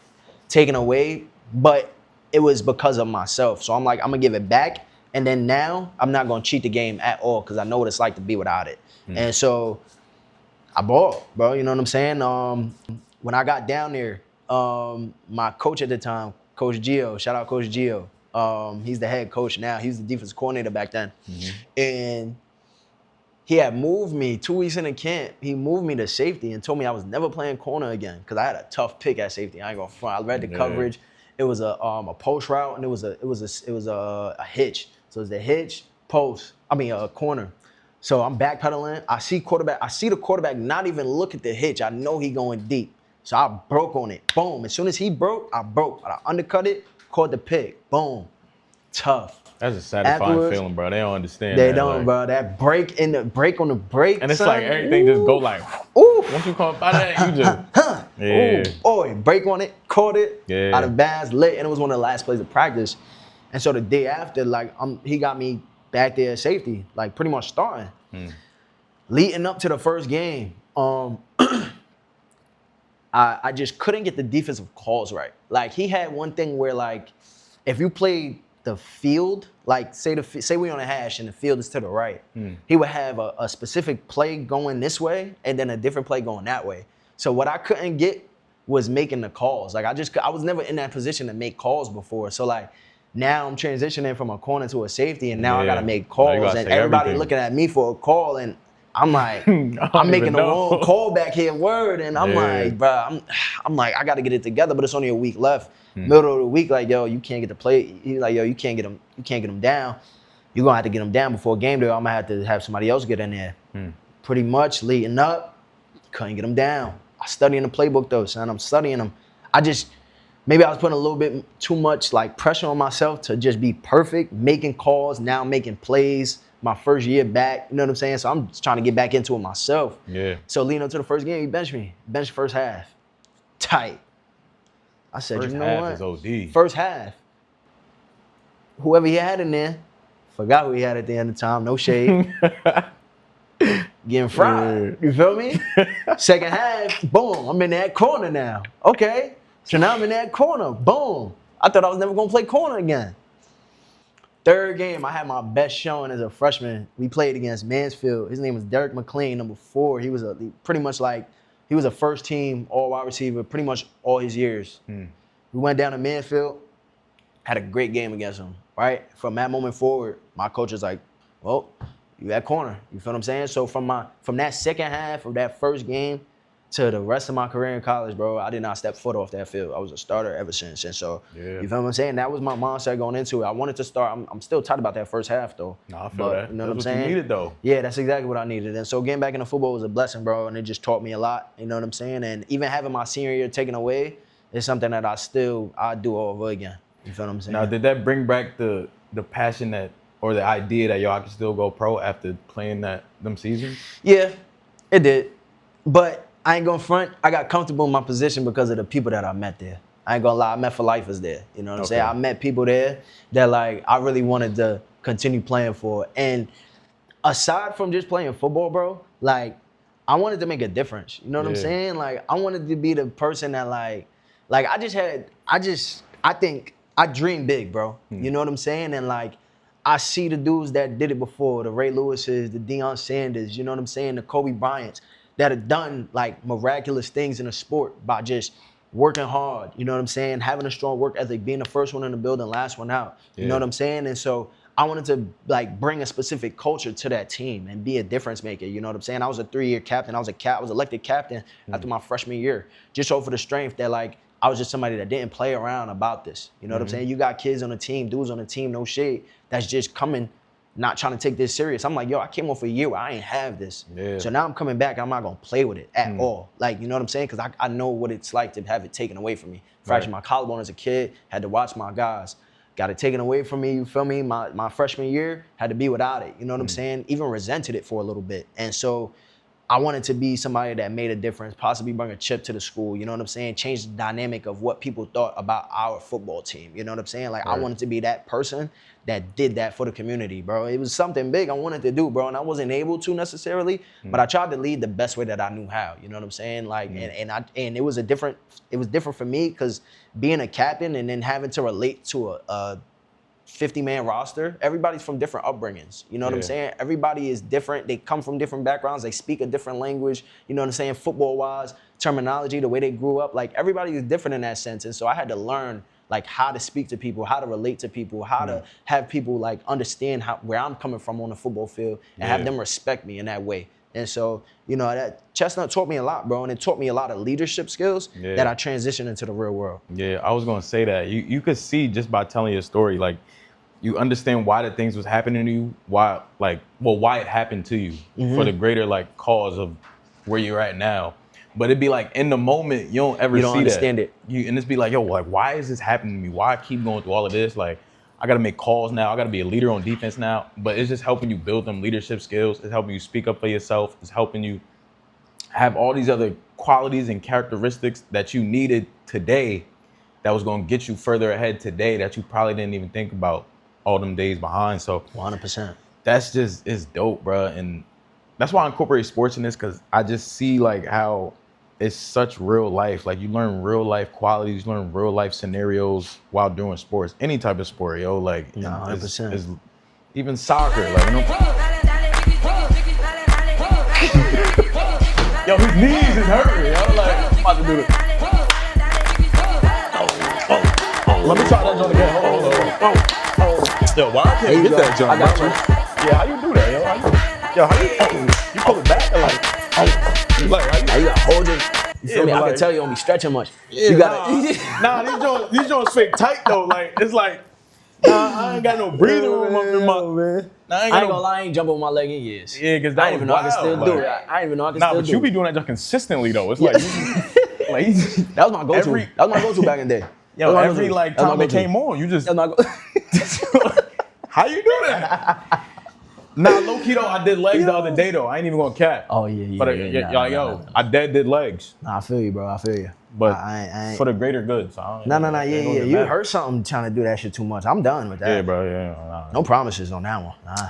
taken away, but it was because of myself. So I'm like, I'm going to give it back. And then now I'm not going to cheat the game at all because I know what it's like to be without it. And so I balled, bro. You know what I'm saying? When I got down there, my coach at the time, Coach Gio, shout out Coach Gio. He's the head coach now. He was the defensive coordinator back then. And he had moved me 2 weeks into camp. He moved me to safety and told me I was never playing corner again because I had a tough pick at safety. I ain't gonna front. I read the coverage. It was a post route and it was a hitch. So it was the hitch, post. A corner. So I'm backpedaling. I see the quarterback not even look at the hitch. I know he going deep. So I broke on it. Boom. As soon as he broke, I broke. But I undercut it, caught the pick. Boom. Tough. That's a satisfying feeling, bro. They don't understand They don't, bro. That break on the break, and it's son, like everything just go like, ooh. Once you come up out of that, you just, yeah. Ooh. Break on it, caught it, out of bounds, lit, and it was one of the last plays of practice. And so the day after, like, he got me back there at safety, like pretty much starting. Leading up to the first game, I just couldn't get the defensive calls right. Like, he had one thing where, like, if you played the field, like, say we're on a hash and the field is to the right, he would have a specific play going this way and then a different play going that way. So what I couldn't get was making the calls. Like, I was never in that position to make calls before. So, like, now I'm transitioning from a corner to a safety, and now I got to make calls. And everybody looking at me for a call, and I'm like, I'm making the wrong call back here, word. And I'm like, bro, I'm like, I got to get it together, but it's only a week left. Middle of the week, like, yo, you can't get the play. He's like, yo, you can't get him down. You're going to have to get him down before game day, or I'm going to have to have somebody else get in there. Pretty much leading up, couldn't get him down. I studying the playbook, though, son. I'm studying him. Maybe I was putting a little bit too much, like, pressure on myself to just be perfect, making calls, now making plays. My first year back, you know what I'm saying? So I'm just trying to get back into it myself. Yeah. So leading up to the first game, he benched me. Benched first half. Tight. I said, first you know half what? Is OD. First half. Whoever he had in there, forgot who he had at the end of the time. No shade. Getting fried. You feel me? Second half, boom, I'm in that corner now. Okay. So now I'm in that corner. Boom. I thought I was never going to play corner again. Third game, I had my best showing as a freshman. We played against Mansfield. His name was Derek McLean, number 4. He was he was a first team all wide receiver pretty much all his years. We went down to Mansfield, had a great game against him, right? From that moment forward, my coach was like, well, you at corner. You feel what I'm saying? So from that second half of that first game to the rest of my career in college, bro, I did not step foot off that field. I was a starter ever since. And so, you feel what I'm saying? That was my mindset going into it. I wanted to start. I'm still tight about that first half, though. No, I feel that. You know what I'm saying? You needed, though. Yeah, that's exactly what I needed. And so getting back into football was a blessing, bro, and it just taught me a lot. You know what I'm saying? And even having my senior year taken away is something that I do all over again. You feel what I'm saying? Now, did that bring back the passion or the idea that, yo, I can still go pro after playing them seasons? Yeah, it did. But I ain't gonna front. I got comfortable in my position because of the people that I met there. I ain't gonna lie, I met for lifers there. You know what I'm saying? I met people there that, like, I really wanted to continue playing for. And aside from just playing football, bro, like, I wanted to make a difference. You know what I'm saying? Like, I wanted to be the person that, like I think I dream big, bro. You know what I'm saying? And, like, I see the dudes that did it before, the Ray Lewises, the Deion Sanders, you know what I'm saying, the Kobe Bryants, that have done like miraculous things in a sport by just working hard, you know what I'm saying, having a strong work ethic, being the first one in the building, last one out, you know what I'm saying? And so I wanted to like bring a specific culture to that team and be a difference maker, you know what I'm saying? I was a 3-year captain. I was elected captain after my freshman year, just over the strength that like I was just somebody that didn't play around about this. You know what I'm saying? You got kids on the team, dudes on the team, no shade, that's just coming, not trying to take this serious. I'm like, yo, I came off a year where I ain't have this. So now I'm coming back and I'm not gonna play with it at all. Like, you know what I'm saying? Because I know what it's like to have it taken away from me. Fractured my collarbone as a kid, had to watch my guys. Got it taken away from me, you feel me? My freshman year, had to be without it. You know what I'm saying? Even resented it for a little bit. And so I wanted to be somebody that made a difference, possibly bring a chip to the school, you know what I'm saying? Change the dynamic of what people thought about our football team, you know what I'm saying? Like, I wanted to be that person that did that for the community, bro. It was something big I wanted to do, bro, and I wasn't able to necessarily, but I tried to lead the best way that I knew how, you know what I'm saying? Like, and it was different for me because being a captain and then having to relate to a 50-man roster, everybody's from different upbringings. You know what I'm saying? Everybody is different. They come from different backgrounds. They speak a different language. You know what I'm saying? Football-wise, terminology, the way they grew up. Like, everybody is different in that sense. And so I had to learn, like, how to speak to people, how to relate to people, how to have people, like, understand where I'm coming from on the football field and have them respect me in that way. And so, you know, that Chestnut taught me a lot, bro. And it taught me a lot of leadership skills that I transitioned into the real world. Yeah, I was going to say that. You could see just by telling your story, like, you understand why the things was happening to you, why it happened to you for the greater like cause of where you're at now. But it'd be like in the moment, you don't ever see that. You don't understand it. And it's be like, yo, like, why is this happening to me? Why I keep going through all of this? Like, I got to make calls now. I got to be a leader on defense now. But it's just helping you build them leadership skills. It's helping you speak up for yourself. It's helping you have all these other qualities and characteristics that you needed today that was going to get you further ahead today that you probably didn't even think about all them days behind. So 100%. That's just, it's dope, bro. And that's why I incorporate sports in this, because I just see like how it's such real life. Like, you learn real life qualities, you learn real life scenarios while doing sports, any type of sport, yo. Like, 100%. It's even soccer, like, you know. Yo, his knees is hurting, yo. Like, I'm about to do it. Let me try that joint again. Hold on. Yo, why I can't get that jump? I got you. Yeah, how you do that, yo? You pull it back or like how you gotta hold it? You feel me? I can tell you don't be stretching much. Yeah, you gotta. these joints fake tight though. Like, it's like, I ain't got no breathing room up in my. Man. I ain't gonna lie, I ain't jumping with my leg in years. Yeah, because I didn't even know I can still do it. I didn't even know I can still do it. Nah, but you be doing that just consistently though. It's like, that was my go-to. That was my go-to back in the day. Yo, every like time it came on, you just. How you do that? Nah, low key though, I did legs the other day though. I ain't even gonna cap. Oh yeah. But I did legs. Nah, I feel you, bro. I feel you. But I ain't, for the greater good. So yeah. You hurt something trying to do that shit too much. I'm done with that. Yeah, bro. Yeah. No promises on that one. Nah.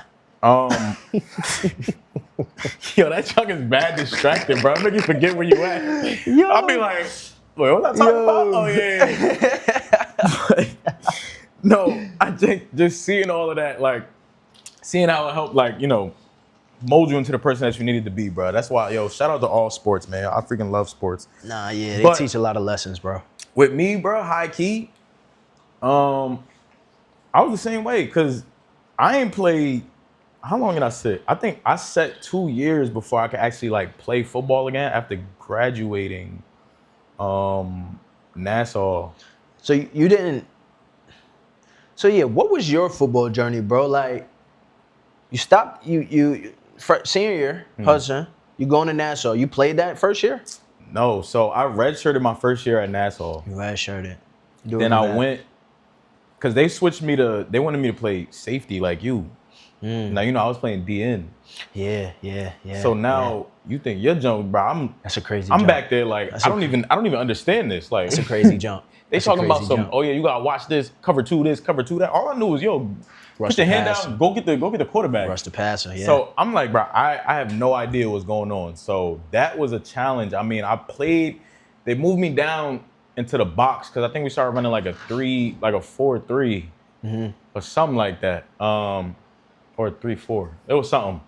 Yo, that chunk is bad distracting, bro. I make you forget where you at. Yo. I'll be like, wait, what was I talking about? Oh yeah. No, I think just seeing all of that, like, seeing how it helped, like, you know, mold you into the person that you needed to be, bro. That's why, yo, shout out to all sports, man. I freaking love sports. Nah, yeah, they teach a lot of lessons, bro. With me, bro, high key, I was the same way, because I ain't played, how long did I sit? I think I sat 2 years before I could actually, like, play football again after graduating Nassau. So you didn't... So yeah, what was your football journey, bro? Like, you stopped, senior year, Hudson, you going to Nassau. You played that first year? No, so I redshirted my first year at Nassau. You redshirted. Then I went, because they wanted me to play safety like you. Now, you know, I was playing DN. Yeah. So now you think your jump, bro, that's a crazy jump. I'm back there like, I don't even understand this. Like, that's a crazy jump. They talking about some, oh yeah, you gotta watch this, cover two this, cover two that. All I knew was, yo, put your hand down, go get the quarterback. Rush the passer, yeah. So I'm like, bro, I have no idea what's going on. So that was a challenge. I mean, they moved me down into the box because I think we started running like a 4-3. or something like that. Or 3-4. It was something.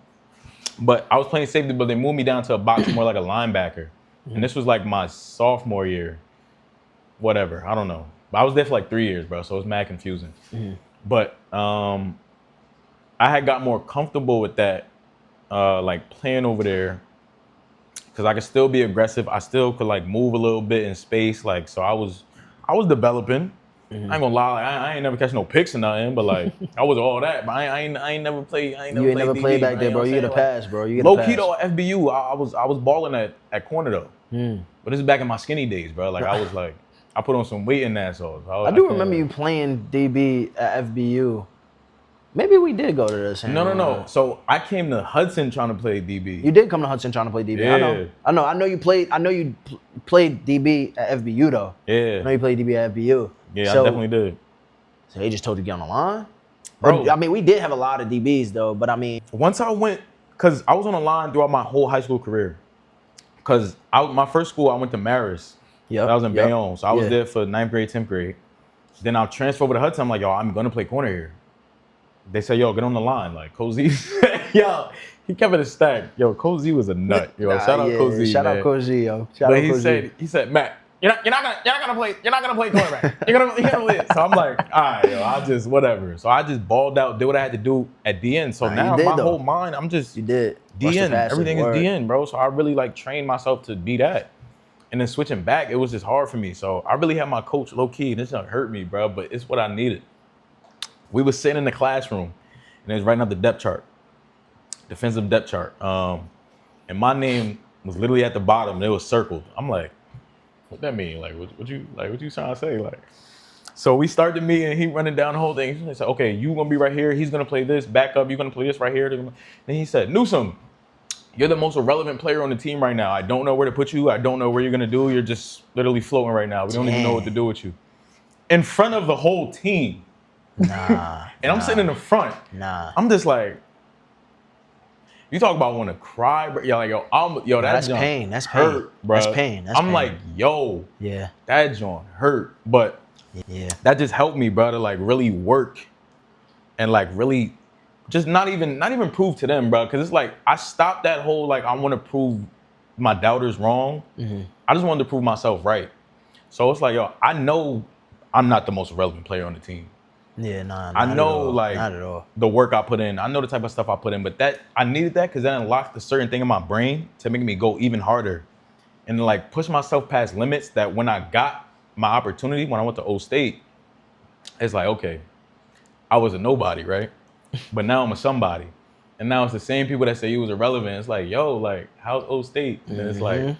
But I was playing safety, but they moved me down to a box more like a linebacker. And this was like my sophomore year. Whatever, I don't know. But I was there for like 3 years, bro, so it was mad confusing. But I had got more comfortable with that, like playing over there, because I could still be aggressive. I still could like move a little bit in space, like, so I was developing. I ain't gonna lie, like, I ain't never catch no picks or nothing, but like I was all that. But I ain't never played. You ain't never played back there, bro. You get a pass, bro. You get a low pass. key though, FBU, I was balling at corner though. But this is back in my skinny days, bro. Like I was like, I put on some weight in that, so I do remember you playing DB at FBU. Maybe we did go to the same. No. So I came to Hudson trying to play DB. You did come to Hudson trying to play DB. Yeah. I know you played. I know you played DB at FBU though. Yeah. I know you played DB at FBU. Yeah, so, I definitely did. So they just told you to get on the line? Bro. I mean, we did have a lot of DBs though, but I mean. Once I went, because I was on the line throughout my whole high school career. Because my first school, I went to Marist. Yeah. I was in Bayonne. So I was there for 9th grade, 10th grade. Then I'll transfer over to Hudson. I'm like, yo, I'm going to play corner here. They said, yo, get on the line. Like, Cozy, yo, he kept it a stack. Yo, Cozy was a nut. Yo, shout out Cozy. Shout out Cozy, yo. Shout out Cozy. He said, Matt, you're not gonna play quarterback. You're gonna play. So I'm like, all right, yo, I just whatever. So I just balled out, did what I had to do at DN. So now my whole mind, I'm just DN. Everything is DN, bro. So I really like trained myself to be that. And then switching back, it was just hard for me. So I really had my coach low key. This don't hurt me, bro, but it's what I needed. We was sitting in the classroom, and it was writing up the depth chart, defensive depth chart. And my name was literally at the bottom, and it was circled. I'm like, what that mean? Like, what you trying to say? Like, so we started the meeting, and he running down the whole thing. He said, okay, you gonna be right here. He's gonna play this. Back up. You're gonna play this right here. Then he said, Newsome, you're the most irrelevant player on the team right now. I don't know where to put you. I don't know what you're gonna do. You're just literally floating right now. We don't even know what to do with you. In front of the whole team. Nah. And I'm sitting in the front. Nah. I'm just like, you talk about want to cry, bro. That's pain. That's hurt, bro. That's pain. I'm like, yo, yeah, that joint hurt, but yeah, that just helped me, bro, to like really work and like really just not even prove to them, bro. Because it's like I stopped that whole like I want to prove my doubters wrong. I just wanted to prove myself right. So it's like, yo, I know I'm not the most relevant player on the team. Yeah, nah. I know, like, not at all. The work I put in. I know the type of stuff I put in, but that I needed that because that unlocked a certain thing in my brain to make me go even harder and like push myself past limits. That when I got my opportunity, when I went to O State, it's like, okay, I was a nobody, right? But now I'm a somebody, and now it's the same people that say you was irrelevant. It's like, yo, like, how's O State? And then it's like,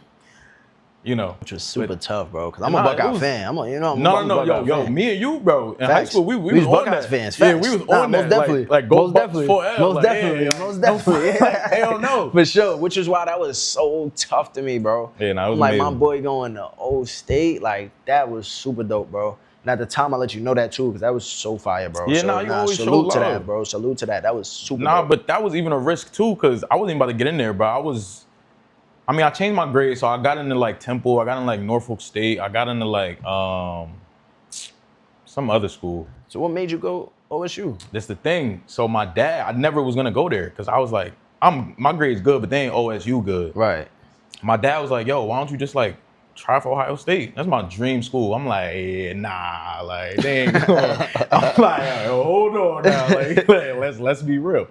you know, which was super tough, bro. Cause I'm a Buckeye fan. Yo, me and you, bro. In high school, we was Buckeyes fans. Facts. Yeah, we was on that. Most definitely. Like most definitely. Most definitely. Hell no. For sure. Which is why that was so tough to me, bro. Yeah, no, it was like amazing. My boy going to O State, like that was super dope, bro. And at the time, I let you know that too, because that was so fire, bro. Yeah, so, you always salute show to love. that, bro. Salute to that. That was super dope. But that was even a risk too, because I wasn't even about to get in there, bro. I changed my grade, so I got into like Temple, I got into like Norfolk State, I got into like some other school. So what made you go OSU? That's the thing. So my dad, I never was gonna go there because I was like, my grade's good, but they ain't OSU good. Right. My dad was like, yo, why don't you just like try for Ohio State? That's my dream school. I'm like, yeah, nah, like they ain't going. I'm like, yo, hold on now, like let's be real.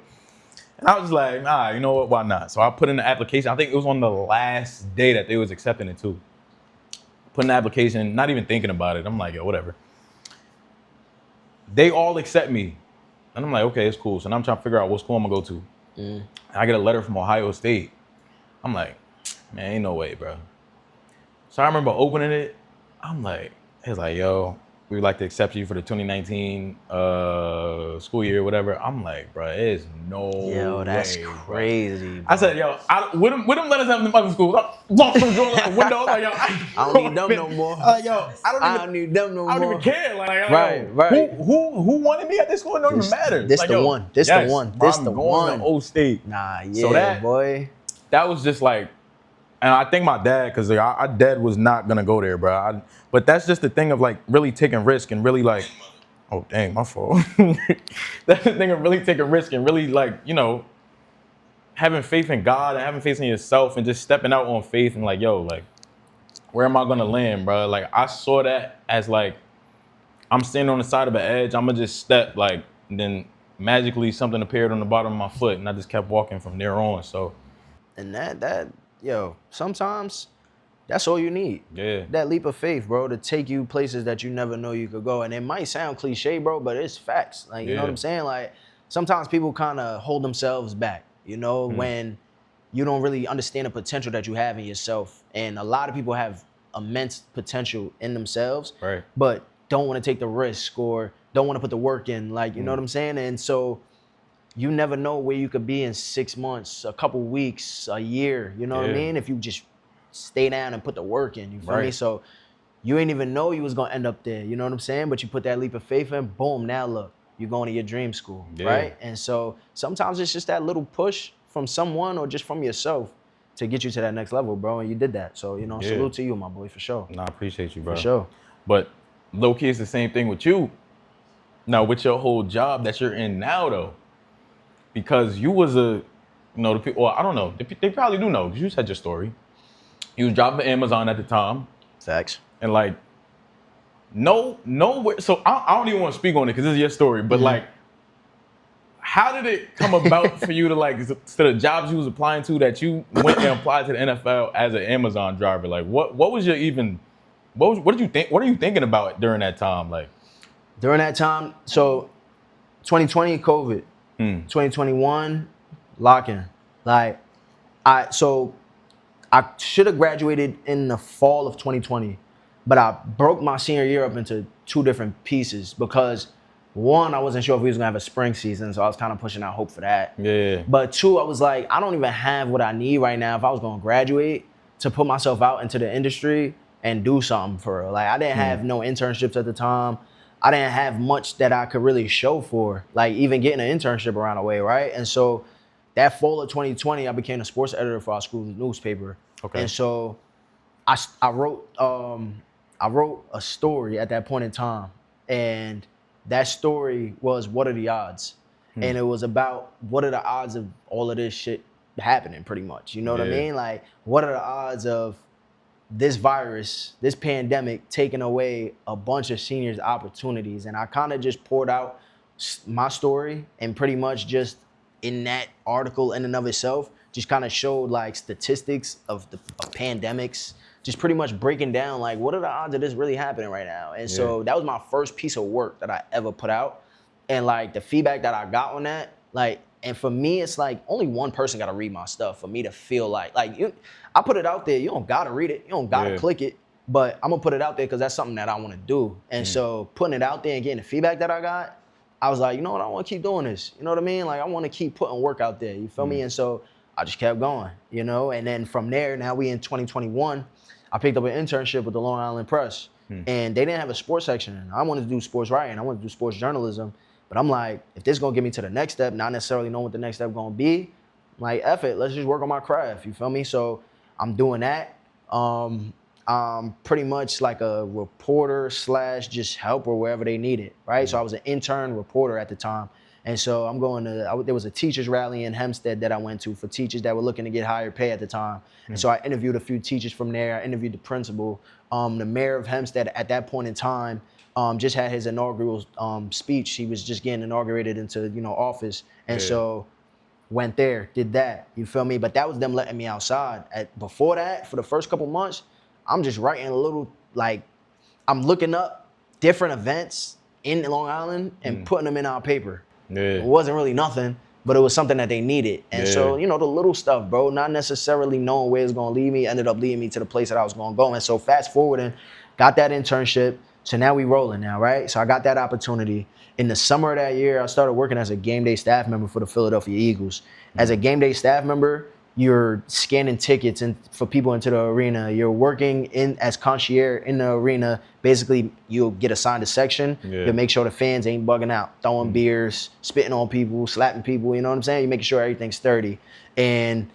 And I was like, nah, you know what, why not? So I put in the application. I think it was on the last day that they was accepting it too. Put in the application, not even thinking about it. I'm like, yo, whatever. They all accept me. And I'm like, okay, it's cool. So now I'm trying to figure out what school I'm gonna go to. I get a letter from Ohio State. I'm like, man, ain't no way, bro. So I remember opening it. I'm like, it's like, yo, we would like to accept you for the 2019 school year, whatever. I'm like, bro, there's no way. Yo, that's crazy, bro. I said, yo, with them let us have them other schools. I lost some drawers out the window. Like, yo, I don't need them no more. Yo, I don't need them no more. I don't even care. Like, right. Who wanted me at this school? It don't even matter. This like, the yo, one. This yes, the one. This I'm the going one. to O State. Nah, yeah, so that, boy. That was just like, and I think my dad, because our dad was not gonna go there, bro. But that's just the thing of like really taking risk and really like Oh dang, my fault. That nigga really take a risk and really like, having faith in God and having faith in yourself and just stepping out on faith and like, yo, like, where am I gonna land, bro? Like, I saw that as like, I'm standing on the side of an edge. I'm gonna just step, like, and then magically something appeared on the bottom of my foot, and I just kept walking from there on. So, And yo, sometimes that's all you need. yeah, That leap of faith, bro, to take you places that you never know you could go. And it might sound cliche, bro, but it's facts. Like, you know what I'm saying? Like, sometimes people kind of hold themselves back, when you don't really understand the potential that you have in yourself. And a lot of people have immense potential in themselves, right. but don't want to take the risk or don't want to put the work in. Like, you know what I'm saying? And so you never know where you could be in 6 months, a couple weeks, a year, you know what I mean? If you just stay down and put the work in, you feel me? So you ain't even know you was gonna end up there, you know what I'm saying? But you put that leap of faith in, boom, now look, you're going to your dream school, right? And so sometimes it's just that little push from someone or just from yourself to get you to that next level, bro, and you did that. So, salute to you, my boy, for sure. No, I appreciate you, bro. For sure. But low-key, it's the same thing with you. Now, with your whole job that you're in now, though, because you was the people, well, I don't know, they probably do know, because you said your story. You was driving Amazon at the time. Facts. And like, nowhere. So I don't even want to speak on it because this is your story. But like, how did it come about for you to like, to the jobs you was applying to that you went and applied to the NFL as an Amazon driver? Like, what was your even? What did you think? What are you thinking about during that time? Like, during that time, so 2020 COVID, 2021 lock-in. Like, I should have graduated in the fall of 2020, but I broke my senior year up into two different pieces because one, I wasn't sure if we was gonna have a spring season, so I was kind of pushing out hope for that. Yeah. But two, I was like, I don't even have what I need right now if I was gonna graduate to put myself out into the industry and do something for real. Like, I didn't have no internships at the time. I didn't have much that I could really show for, like even getting an internship around the way, right? And so that fall of 2020, I became a sports editor for our school newspaper. Okay. And so I wrote a story at that point in time, and that story was "What are the odds?" And it was about what are the odds of all of this shit happening, pretty much. You know what I mean? Like, what are the odds of this virus, this pandemic, taking away a bunch of seniors' opportunities? And I kind of just poured out my story, and pretty much just in that article in and of itself, just kind of showed like statistics of pandemics, just pretty much breaking down like what are the odds of this really happening right now. And so that was my first piece of work that I ever put out. And like the feedback that I got on that, like, and for me, it's like only one person got to read my stuff for me to feel like I put it out there. You don't got to read it. You don't got to click it. But I'm going to put it out there because that's something that I want to do. And so putting it out there and getting the feedback that I got, I was like, you know what? I want to keep doing this. You know what I mean? Like, I want to keep putting work out there. You feel me? And so I just kept going, And then from there, now we in 2021, I picked up an internship with the Long Island Press. And they didn't have a sports section. I wanted to do sports writing. I wanted to do sports journalism. But I'm like, if this is going to get me to the next step, not necessarily knowing what the next step going to be, I'm like, F it, let's just work on my craft. You feel me? So I'm doing that. I'm pretty much like a reporter / just helper wherever they need it, right? So I was an intern reporter at the time. And so I'm going to, there was a teachers rally in Hempstead that I went to for teachers that were looking to get higher pay at the time. And so I interviewed a few teachers from there. I interviewed the principal. The mayor of Hempstead at that point in time just had his inaugural speech. He was just getting inaugurated into, office. And so went there, did that, you feel me? But that was them letting me outside. Before that, for the first couple months, I'm just writing a little, like, I'm looking up different events in Long Island and putting them in our paper. It wasn't really nothing, but it was something that they needed. And so, the little stuff, bro, not necessarily knowing where it's going to lead me, ended up leading me to the place that I was going to go. And so fast forwarding, got that internship. So now we rolling now, right? So I got that opportunity. In the summer of that year, I started working as a game day staff member for the Philadelphia Eagles. As a game day staff member, you're scanning tickets for people into the arena. You're working as concierge in the arena. Basically, you'll get assigned a section. You'll make sure the fans ain't bugging out, throwing beers, spitting on people, slapping people. You know what I'm saying? You're making sure everything's sturdy. And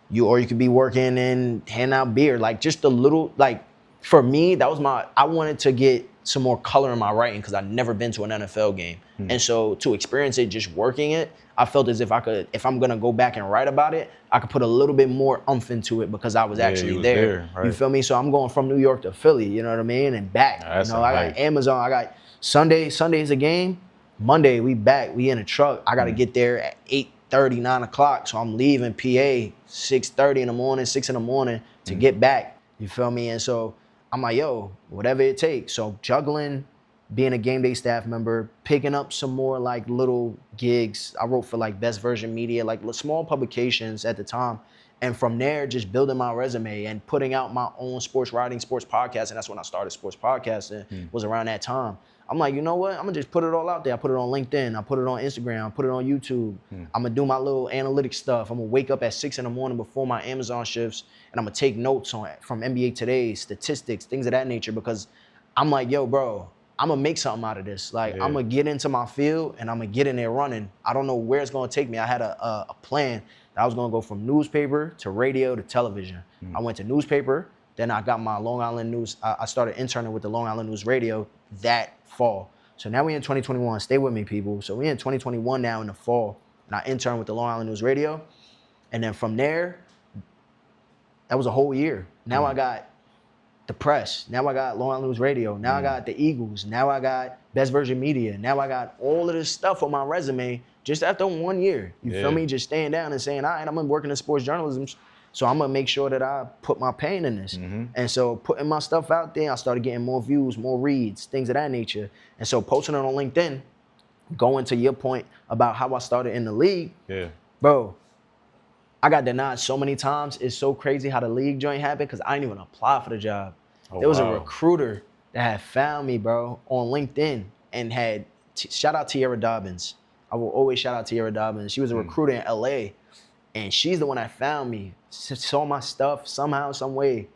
you could be working and handing out beer. Like, just a little, like, for me, that was I wanted to get some more color in my writing because I'd never been to an NFL game. And so to experience it, just working it, I felt as if if I'm gonna go back and write about it, I could put a little bit more oomph into it because I was actually you was there. there, right. You feel me? So I'm going from New York to Philly, you know what I mean? And back. That's You know, a I hike. got Amazon, I got Sunday's a game. Monday we back, we in a truck. I gotta get there at 8:30, 9 o'clock. So I'm leaving PA 6:30 in the morning, 6 in the morning to get back. You feel me? And so I'm like, yo, whatever it takes. So juggling, being a game day staff member, picking up some more like little gigs. I wrote for like Best Version Media, like small publications at the time. And from there, just building my resume and putting out my own sports writing, sports podcast. And that's when I started sports podcasting, was around that time. I'm like, you know what? I'm gonna just put it all out there. I put it on LinkedIn, I put it on Instagram, I put it on YouTube. I'm gonna do my little analytics stuff. I'm gonna wake up at 6 in the morning before my Amazon shifts, and I'm gonna take notes on it from NBA Today, statistics, things of that nature, because I'm like, yo, bro, I'm gonna make something out of this. Like, I'm gonna get into my field and I'm gonna get in there running. I don't know where it's gonna take me. I had a plan that I was gonna go from newspaper to radio to television. I went to newspaper, then I got my Long Island News. I started interning with the Long Island News Radio that fall. So now we're in 2021. Stay with me, people. So we're in 2021 now in the fall, and I interned with the Long Island News Radio. And then from there, that was a whole year. Now I got the press. Now I got Long Island News Radio. Now I got the Eagles. Now I got Best Version Media. Now I got all of this stuff on my resume just after 1 year. You feel me? Just staying down and saying, all right, I'm gonna work in sports journalism. So I'm gonna make sure that I put my pain in this. And so putting my stuff out there, I started getting more views, more reads, things of that nature. And so posting it on LinkedIn, going to your point about how I started in the league, bro, I got denied so many times. It's so crazy how the league joint happened because I didn't even apply for the job. There was a recruiter that had found me, bro, on LinkedIn and had, shout out Tierra Dobbins. I will always shout out Tierra Dobbins. She was a recruiter in LA. And she's the one that found me, saw my stuff somehow, some way,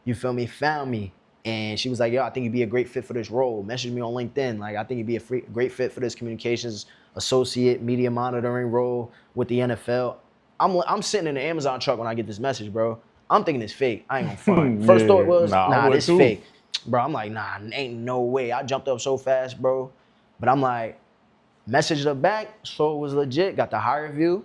you feel me, found me. And she was like, yo, I think you'd be a great fit for this role. Messaged me on LinkedIn, like, I think you'd be a great fit for this communications associate, media monitoring role with the NFL. I'm sitting in the Amazon truck when I get this message, bro. I'm thinking it's fake. I ain't gonna front. First thought was, nah, this fake. Bro, I'm like, nah, ain't no way. I jumped up so fast, bro. But I'm like, messaged her back, so it was legit, got the high review.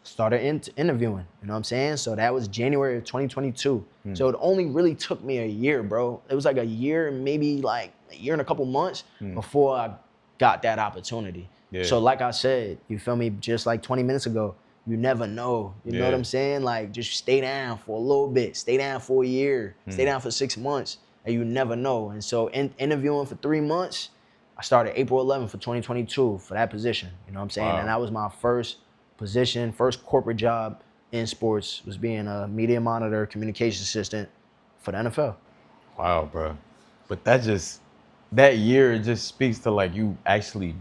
Started interviewing, you know what I'm saying? So that was January of 2022. So it only really took me a year, bro. It was like a year, maybe like a year and a couple months before I got that opportunity. So like I said, you feel me, just like 20 minutes ago, you never know. You know what I'm saying? Like, just stay down for a little bit, stay down for a year, stay down for 6 months, and you never know. And so interviewing for 3 months, I started April 11th for 2022 for that position, you know what I'm saying? And that was my first position, first corporate job in sports, was being a media monitor, communications assistant for the NFL. Wow, bro. But that year just speaks to like you actually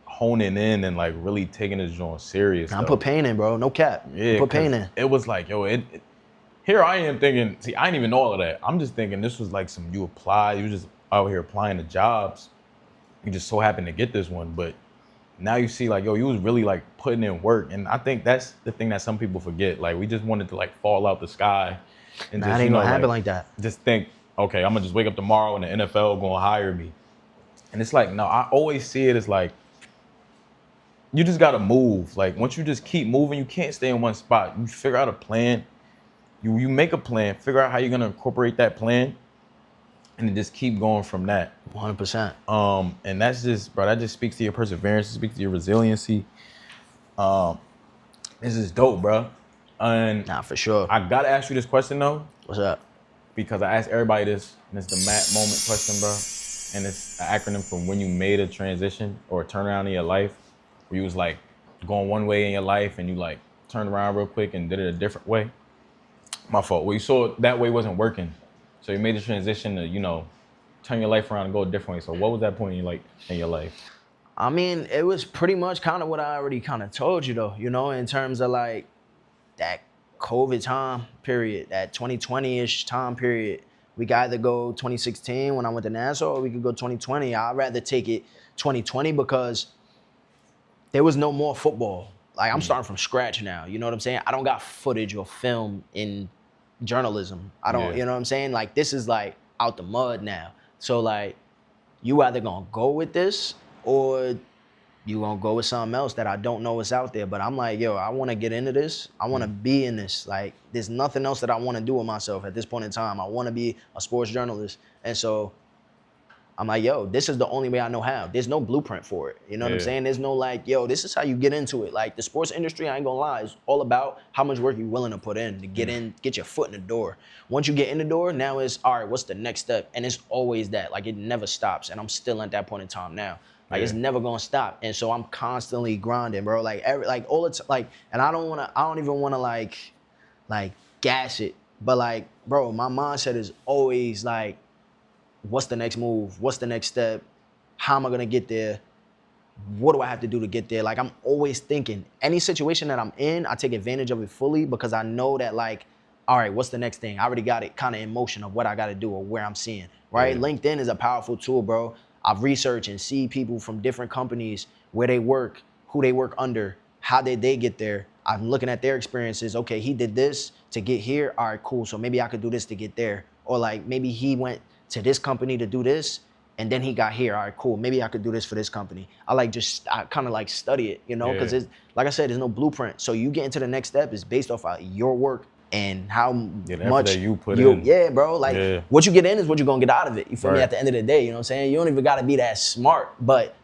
honing in and like really taking this joint serious. I put pain in, bro. No cap. Yeah, put pain in. It was like, yo, here I am thinking, see, I didn't even know all of that. I'm just thinking this was like you applied, you just out here applying to jobs. You just so happened to get this one, but now you see like, yo, you was really like putting in work. And I think that's the thing that some people forget. Like, we just wanted to like fall out the sky and just, it ain't gonna happen like that. Just think, okay, I'm gonna just wake up tomorrow and the NFL gonna hire me. And it's like, no, I always see it as like, you just gotta move. Like, once you just keep moving, you can't stay in one spot. You figure out a plan. You make a plan, figure out how you're gonna incorporate that plan, and then just keep going from that. 100%. And that's just, bro, that just speaks to your perseverance, it speaks to your resiliency. This is dope, bro. And nah, for sure. I gotta ask you this question though. What's up? Because I ask everybody this, and it's the Matt moment question, bro. And it's an acronym from when you made a transition or a turnaround in your life, where you was like going one way in your life and you like turned around real quick and did it a different way. My fault. Well, you saw that way wasn't working. So you made the transition to, you know, turn your life around and go a different way. So what was that point in your life? I mean, it was pretty much kind of what I already kind of told you though, you know, in terms of like that COVID time period, that 2020-ish time period. We could either go 2016 when I went to Nassau, or we could go 2020. I'd rather take it 2020 because there was no more football. Like, I'm starting from scratch now, you know what I'm saying? I don't got footage or film in journalism. I don't, you know what I'm saying? Like, this is like out the mud now. So like you either gonna go with this or you gonna go with something else that I don't know what's out there. But I'm like, yo, I wanna get into this. I wanna be in this. Like, there's nothing else that I wanna do with myself at this point in time. I wanna be a sports journalist. And so I'm like, yo, this is the only way I know how. There's no blueprint for it. You know what I'm saying? There's no like, yo, this is how you get into it. Like the sports industry, I ain't gonna lie, is all about how much work you're willing to put in to get in, get your foot in the door. Once you get in the door, now it's, all right, what's the next step? And it's always that. Like it never stops. And I'm still at that point in time now. Like it's never gonna stop. And so I'm constantly grinding, bro. Like all it's like, and I don't even wanna like gas it. But like, bro, my mindset is always like, what's the next move? What's the next step? How am I gonna get there? What do I have to do to get there? Like I'm always thinking, any situation that I'm in, I take advantage of it fully because I know that like, all right, what's the next thing? I already got it kind of in motion of what I gotta do or where I'm seeing, right? LinkedIn is a powerful tool, bro. I've researched and see people from different companies, where they work, who they work under, how did they get there? I'm looking at their experiences. Okay, he did this to get here. All right, cool. So maybe I could do this to get there. Or like maybe he went to this company to do this, and then he got here. All right, cool. Maybe I could do this for this company. I kind of like study it, you know, because it's like I said, there's no blueprint. So you get into the next step is based off of your work and how much that you put in. Yeah, bro. Like what you get in is what you're gonna get out of it. You feel me? At the end of the day, you know what I'm saying? You don't even gotta be that smart, but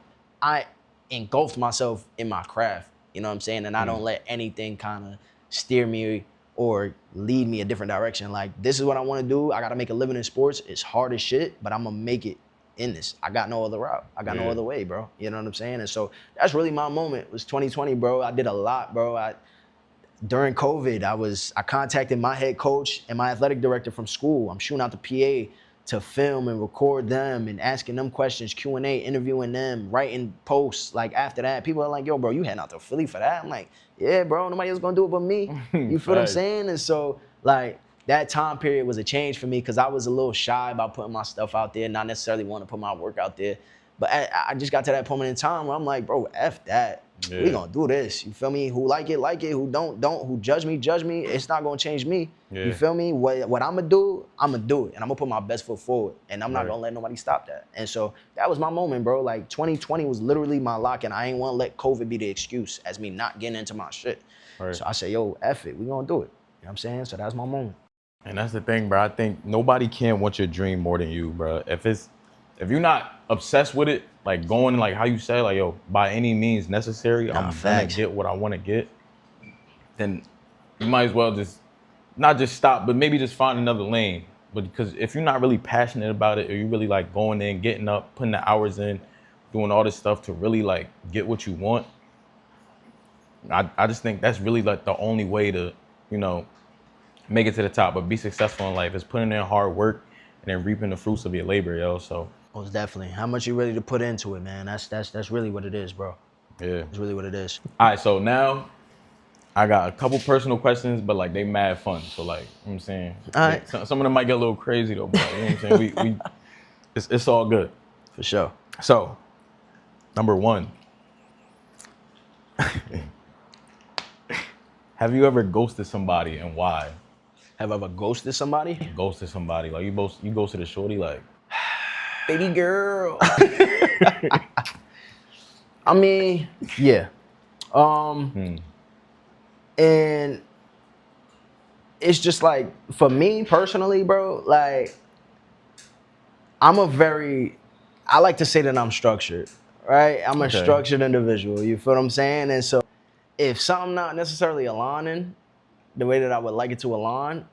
I engulfed myself in my craft. You know what I'm saying? And I don't let anything kind of steer me or lead me a different direction. Like, this is what I want to do. I got to make a living in sports. It's hard as shit, but I'm going to make it in this. I got no other route. I got no other way, bro. You know what I'm saying? And so that's really my moment. It was 2020, bro. I did a lot, bro. During COVID, I contacted my head coach and my athletic director from school. I'm shooting out the PA to film and record them and asking them questions, Q&A, interviewing them, writing posts. Like after that, people are like, yo, bro, you heading out to Philly for that? I'm like, yeah, bro, nobody else gonna do it but me. You feel what I'm saying? And so like that time period was a change for me because I was a little shy about putting my stuff out there, not necessarily want to put my work out there. But I just got to that point in time where I'm like, bro, F that. We gonna do this. You feel me? Who like it, who don't. Who judge me. It's not gonna change me. You feel me? What I'ma do it. And I'm gonna put my best foot forward. And I'm not gonna let nobody stop that. And so that was my moment, bro. Like 2020 was literally my lock, and I ain't wanna let COVID be the excuse as me not getting into my shit. So I said, yo, F it, we gonna do it. You know what I'm saying? So that's my moment. And that's the thing, bro. I think nobody can want your dream more than you, bro. If you're not obsessed with it, like going like how you said, like, yo, by any means necessary, I'm gonna get what I want to get, then you might as well just not just stop, but maybe just find another lane. But because if you're not really passionate about it, or you really like going in, getting up, putting the hours in, doing all this stuff to really like get what you want, I just think that's really like the only way to, you know, make it to the top, but be successful in life is putting in hard work and then reaping the fruits of your labor, yo. So most definitely. How much you ready to put into it, man? That's really what it is, bro. Yeah. It's really what it is. All right, so now I got a couple personal questions, but like they mad fun. So like, you know what I'm saying? All right. Some of them might get a little crazy though, but you know what I'm saying? we it's all good. For sure. So, number one. Have you ever ghosted somebody and why? Have I ever ghosted somebody? Ghosted somebody. Like you ghosted a shorty, like, baby girl. I mean, yeah. And it's just like, for me personally, bro, like, I like to say that I'm structured, right? I'm a structured individual, you feel what I'm saying? And so if something not necessarily aligning the way that I would like it to align,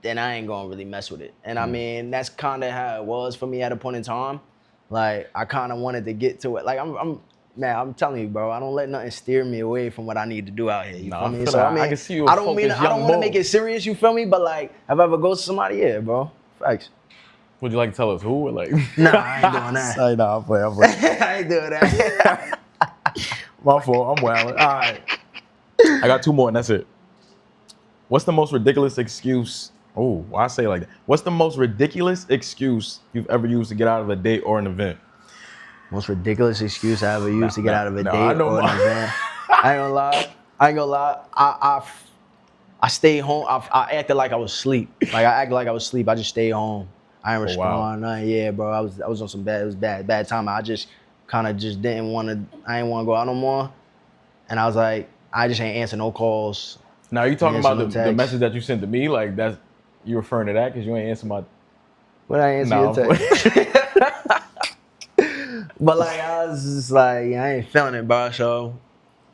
then I ain't gonna really mess with it. And I mean, that's kind of how it was for me at a point in time. Like, I kind of wanted to get to it. Like, I'm telling you, bro, I don't let nothing steer me away from what I need to do out here. You feel me? So I can see you. I don't want to make it serious. You feel me? But like, have I ever ghosted somebody? Yeah, bro. Facts. Would you like to tell us who? Or like? Nah, I ain't doing that. Sorry, nah, I'm playing. I ain't doing that. My fault. I'm wilding. All right. I got two more, and that's it. What's the most ridiculous excuse? Oh, why I say it like that? What's the most ridiculous excuse you've ever used to get out of a date or an event? Most ridiculous excuse I ever used to get out of a date or an event. I ain't gonna lie. I stayed home. I acted like I was asleep. Like, I acted like I was asleep. I just stayed home. I ain't Oh, wow. respond, nothing. Yeah, bro. I was on some bad. It was bad time. I just kind of just didn't want to. I didn't want to go out no more. And I was like, I just ain't answer no calls. Now you talking Answer about no the texts. message that you sent to me? Like that's you referring to that because you ain't answer my. But I answer No, your text. But like I was just like, I ain't feeling it, bro. So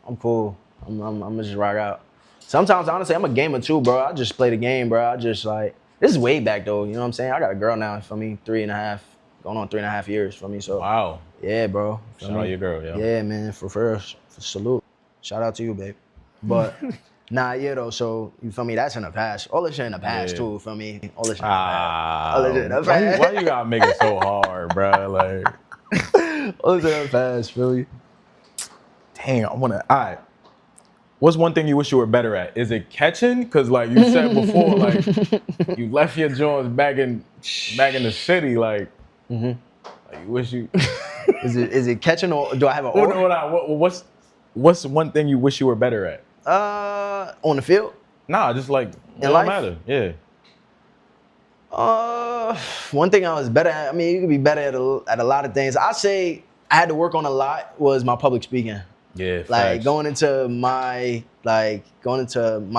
I'm cool. I'm gonna just rock out. Sometimes, honestly, I'm a gamer too, bro. I just play the game, bro. I just like this is way back though. You know what I'm saying? I got a girl now for me, 3.5, going on 3.5 years for me. So Wow. yeah, bro. Shout out your girl, yo. Yeah, man. For first, salute. Shout out to you, babe. But nah, yeah though. So you feel me? That's in the past. All this shit in the past Yeah. too. You feel me? All this shit in the past. All this shit in the Why past. you gotta make it so hard, bro? Like, All this shit in the past, feel me? dang, I wanna. All right. What's one thing you wish you were better at? Is it catching? Cause like you said before, like you left your jaws back in the city, like, like you wish you. Is it catching or do I have an Hold or? on, what's one thing you wish you were better at? On the field? Nah, just like it In don't life? matter. Yeah. One thing I was better at. I mean, you could be better at a lot of things. I say I had to work on a lot was my public speaking. Yeah. Like Facts. going into my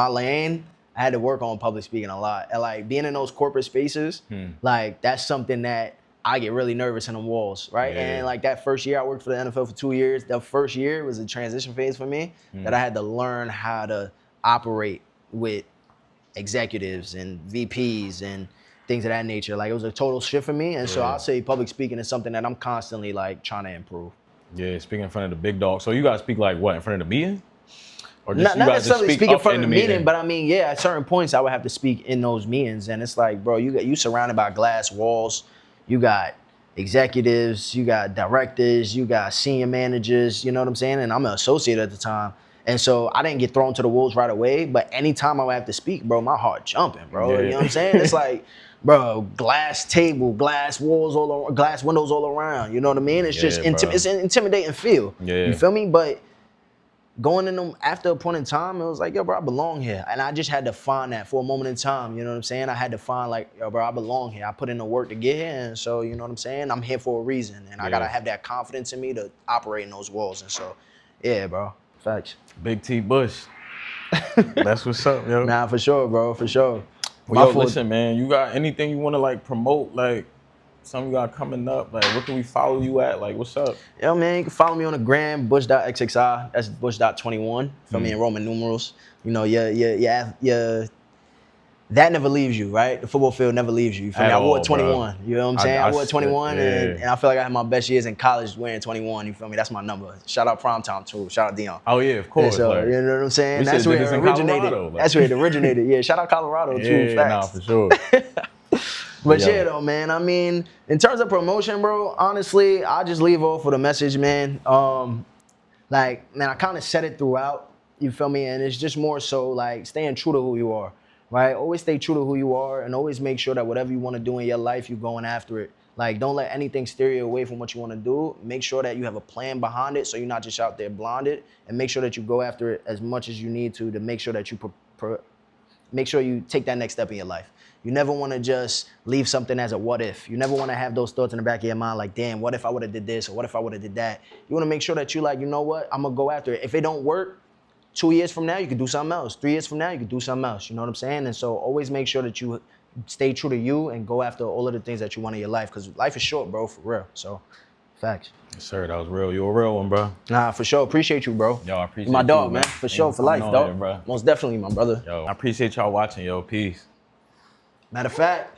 lane, I had to work on public speaking a lot. And like being in those corporate spaces, like that's something that I get really nervous in the walls, right? Yeah. And like that first year I worked for the NFL for 2 years, that first year was a transition phase for me that I had to learn how to operate with executives and VPs and things of that nature. Like it was a total shift for me. And so Yeah. I'll say public speaking is something that I'm constantly like trying to improve. Yeah, speaking in front of the big dog. So you guys speak like what, in front of the meeting? Or just Not you guys necessarily just speak speak in up front in of the the meeting, but I mean, yeah, at certain points I would have to speak in those meetings. And it's like, bro, you surrounded by glass walls. You got executives, you got directors, you got senior managers, you know what I'm saying? And I'm an associate at the time. And so I didn't get thrown to the wolves right away, but anytime I would have to speak, bro, my heart jumping, bro. Yeah. You know what I'm saying? It's like, bro, glass table, glass walls all around, glass windows all around. You know what I mean? It's just Yeah, bro. it's an intimidating feel. Yeah. You feel me? But going in them after a point in time, it was like, yo, bro, I belong here. And I just had to find that for a moment in time. You know what I'm saying? I had to find like, yo, bro, I belong here. I put in the work to get here. And so, you know what I'm saying? I'm here for a reason. And I got to have that confidence in me to operate in those walls. And so, yeah, bro. Facts. Big T Bush. That's what's up, yo. Nah, for sure, bro. For sure. Well, yo, listen, man, you got anything you want to like promote? Like something you got coming up? Like where can we follow you at? Like what's up? Yo, man, you can follow me on the gram, bush.xxi. That's bush.21 for me in Roman numerals. You know, yeah. That never leaves you, right? The football field never leaves you. You feel me? I wore 21. Bro. You know what I'm saying? I wore 21, and I feel like I had my best years in college wearing 21. You feel me? That's my number. Shout out Primetime too. Shout out Dion. Oh yeah, of course. And so, like, you know what I'm saying? That's where it originated. That's where it originated. Yeah, shout out Colorado too. Facts. Nah, for sure. But yeah, though, man. I mean, in terms of promotion, bro, honestly, I just leave off with a message, man. Like, man, I kind of said it throughout. You feel me? And it's just more so like staying true to who you are. Right? Always stay true to who you are and always make sure that whatever you want to do in your life, you're going after it. Like, don't let anything steer you away from what you want to do. Make sure that you have a plan behind it so you're not just out there blinded, and make sure that you go after it as much as you need to make sure that you make sure you take that next step in your life. You never want to just leave something as a what if. You never want to have those thoughts in the back of your mind like, damn, what if I would have did this or what if I would have did that? You want to make sure that you like, you know what, I'm going to go after it. If it don't work, 2 years from now, you could do something else. 3 years from now, you could do something else. You know what I'm saying? And so always make sure that you stay true to you and go after all of the things that you want in your life, because life is short, bro, for real. So, facts. Yes, sir, that was real. You a real one, bro. Nah, for sure. Appreciate you, bro. Yo, I appreciate my dog, you, man. For sure, for life, dog. Most definitely, my brother. Yo, I appreciate y'all watching, yo. Peace. Matter of fact,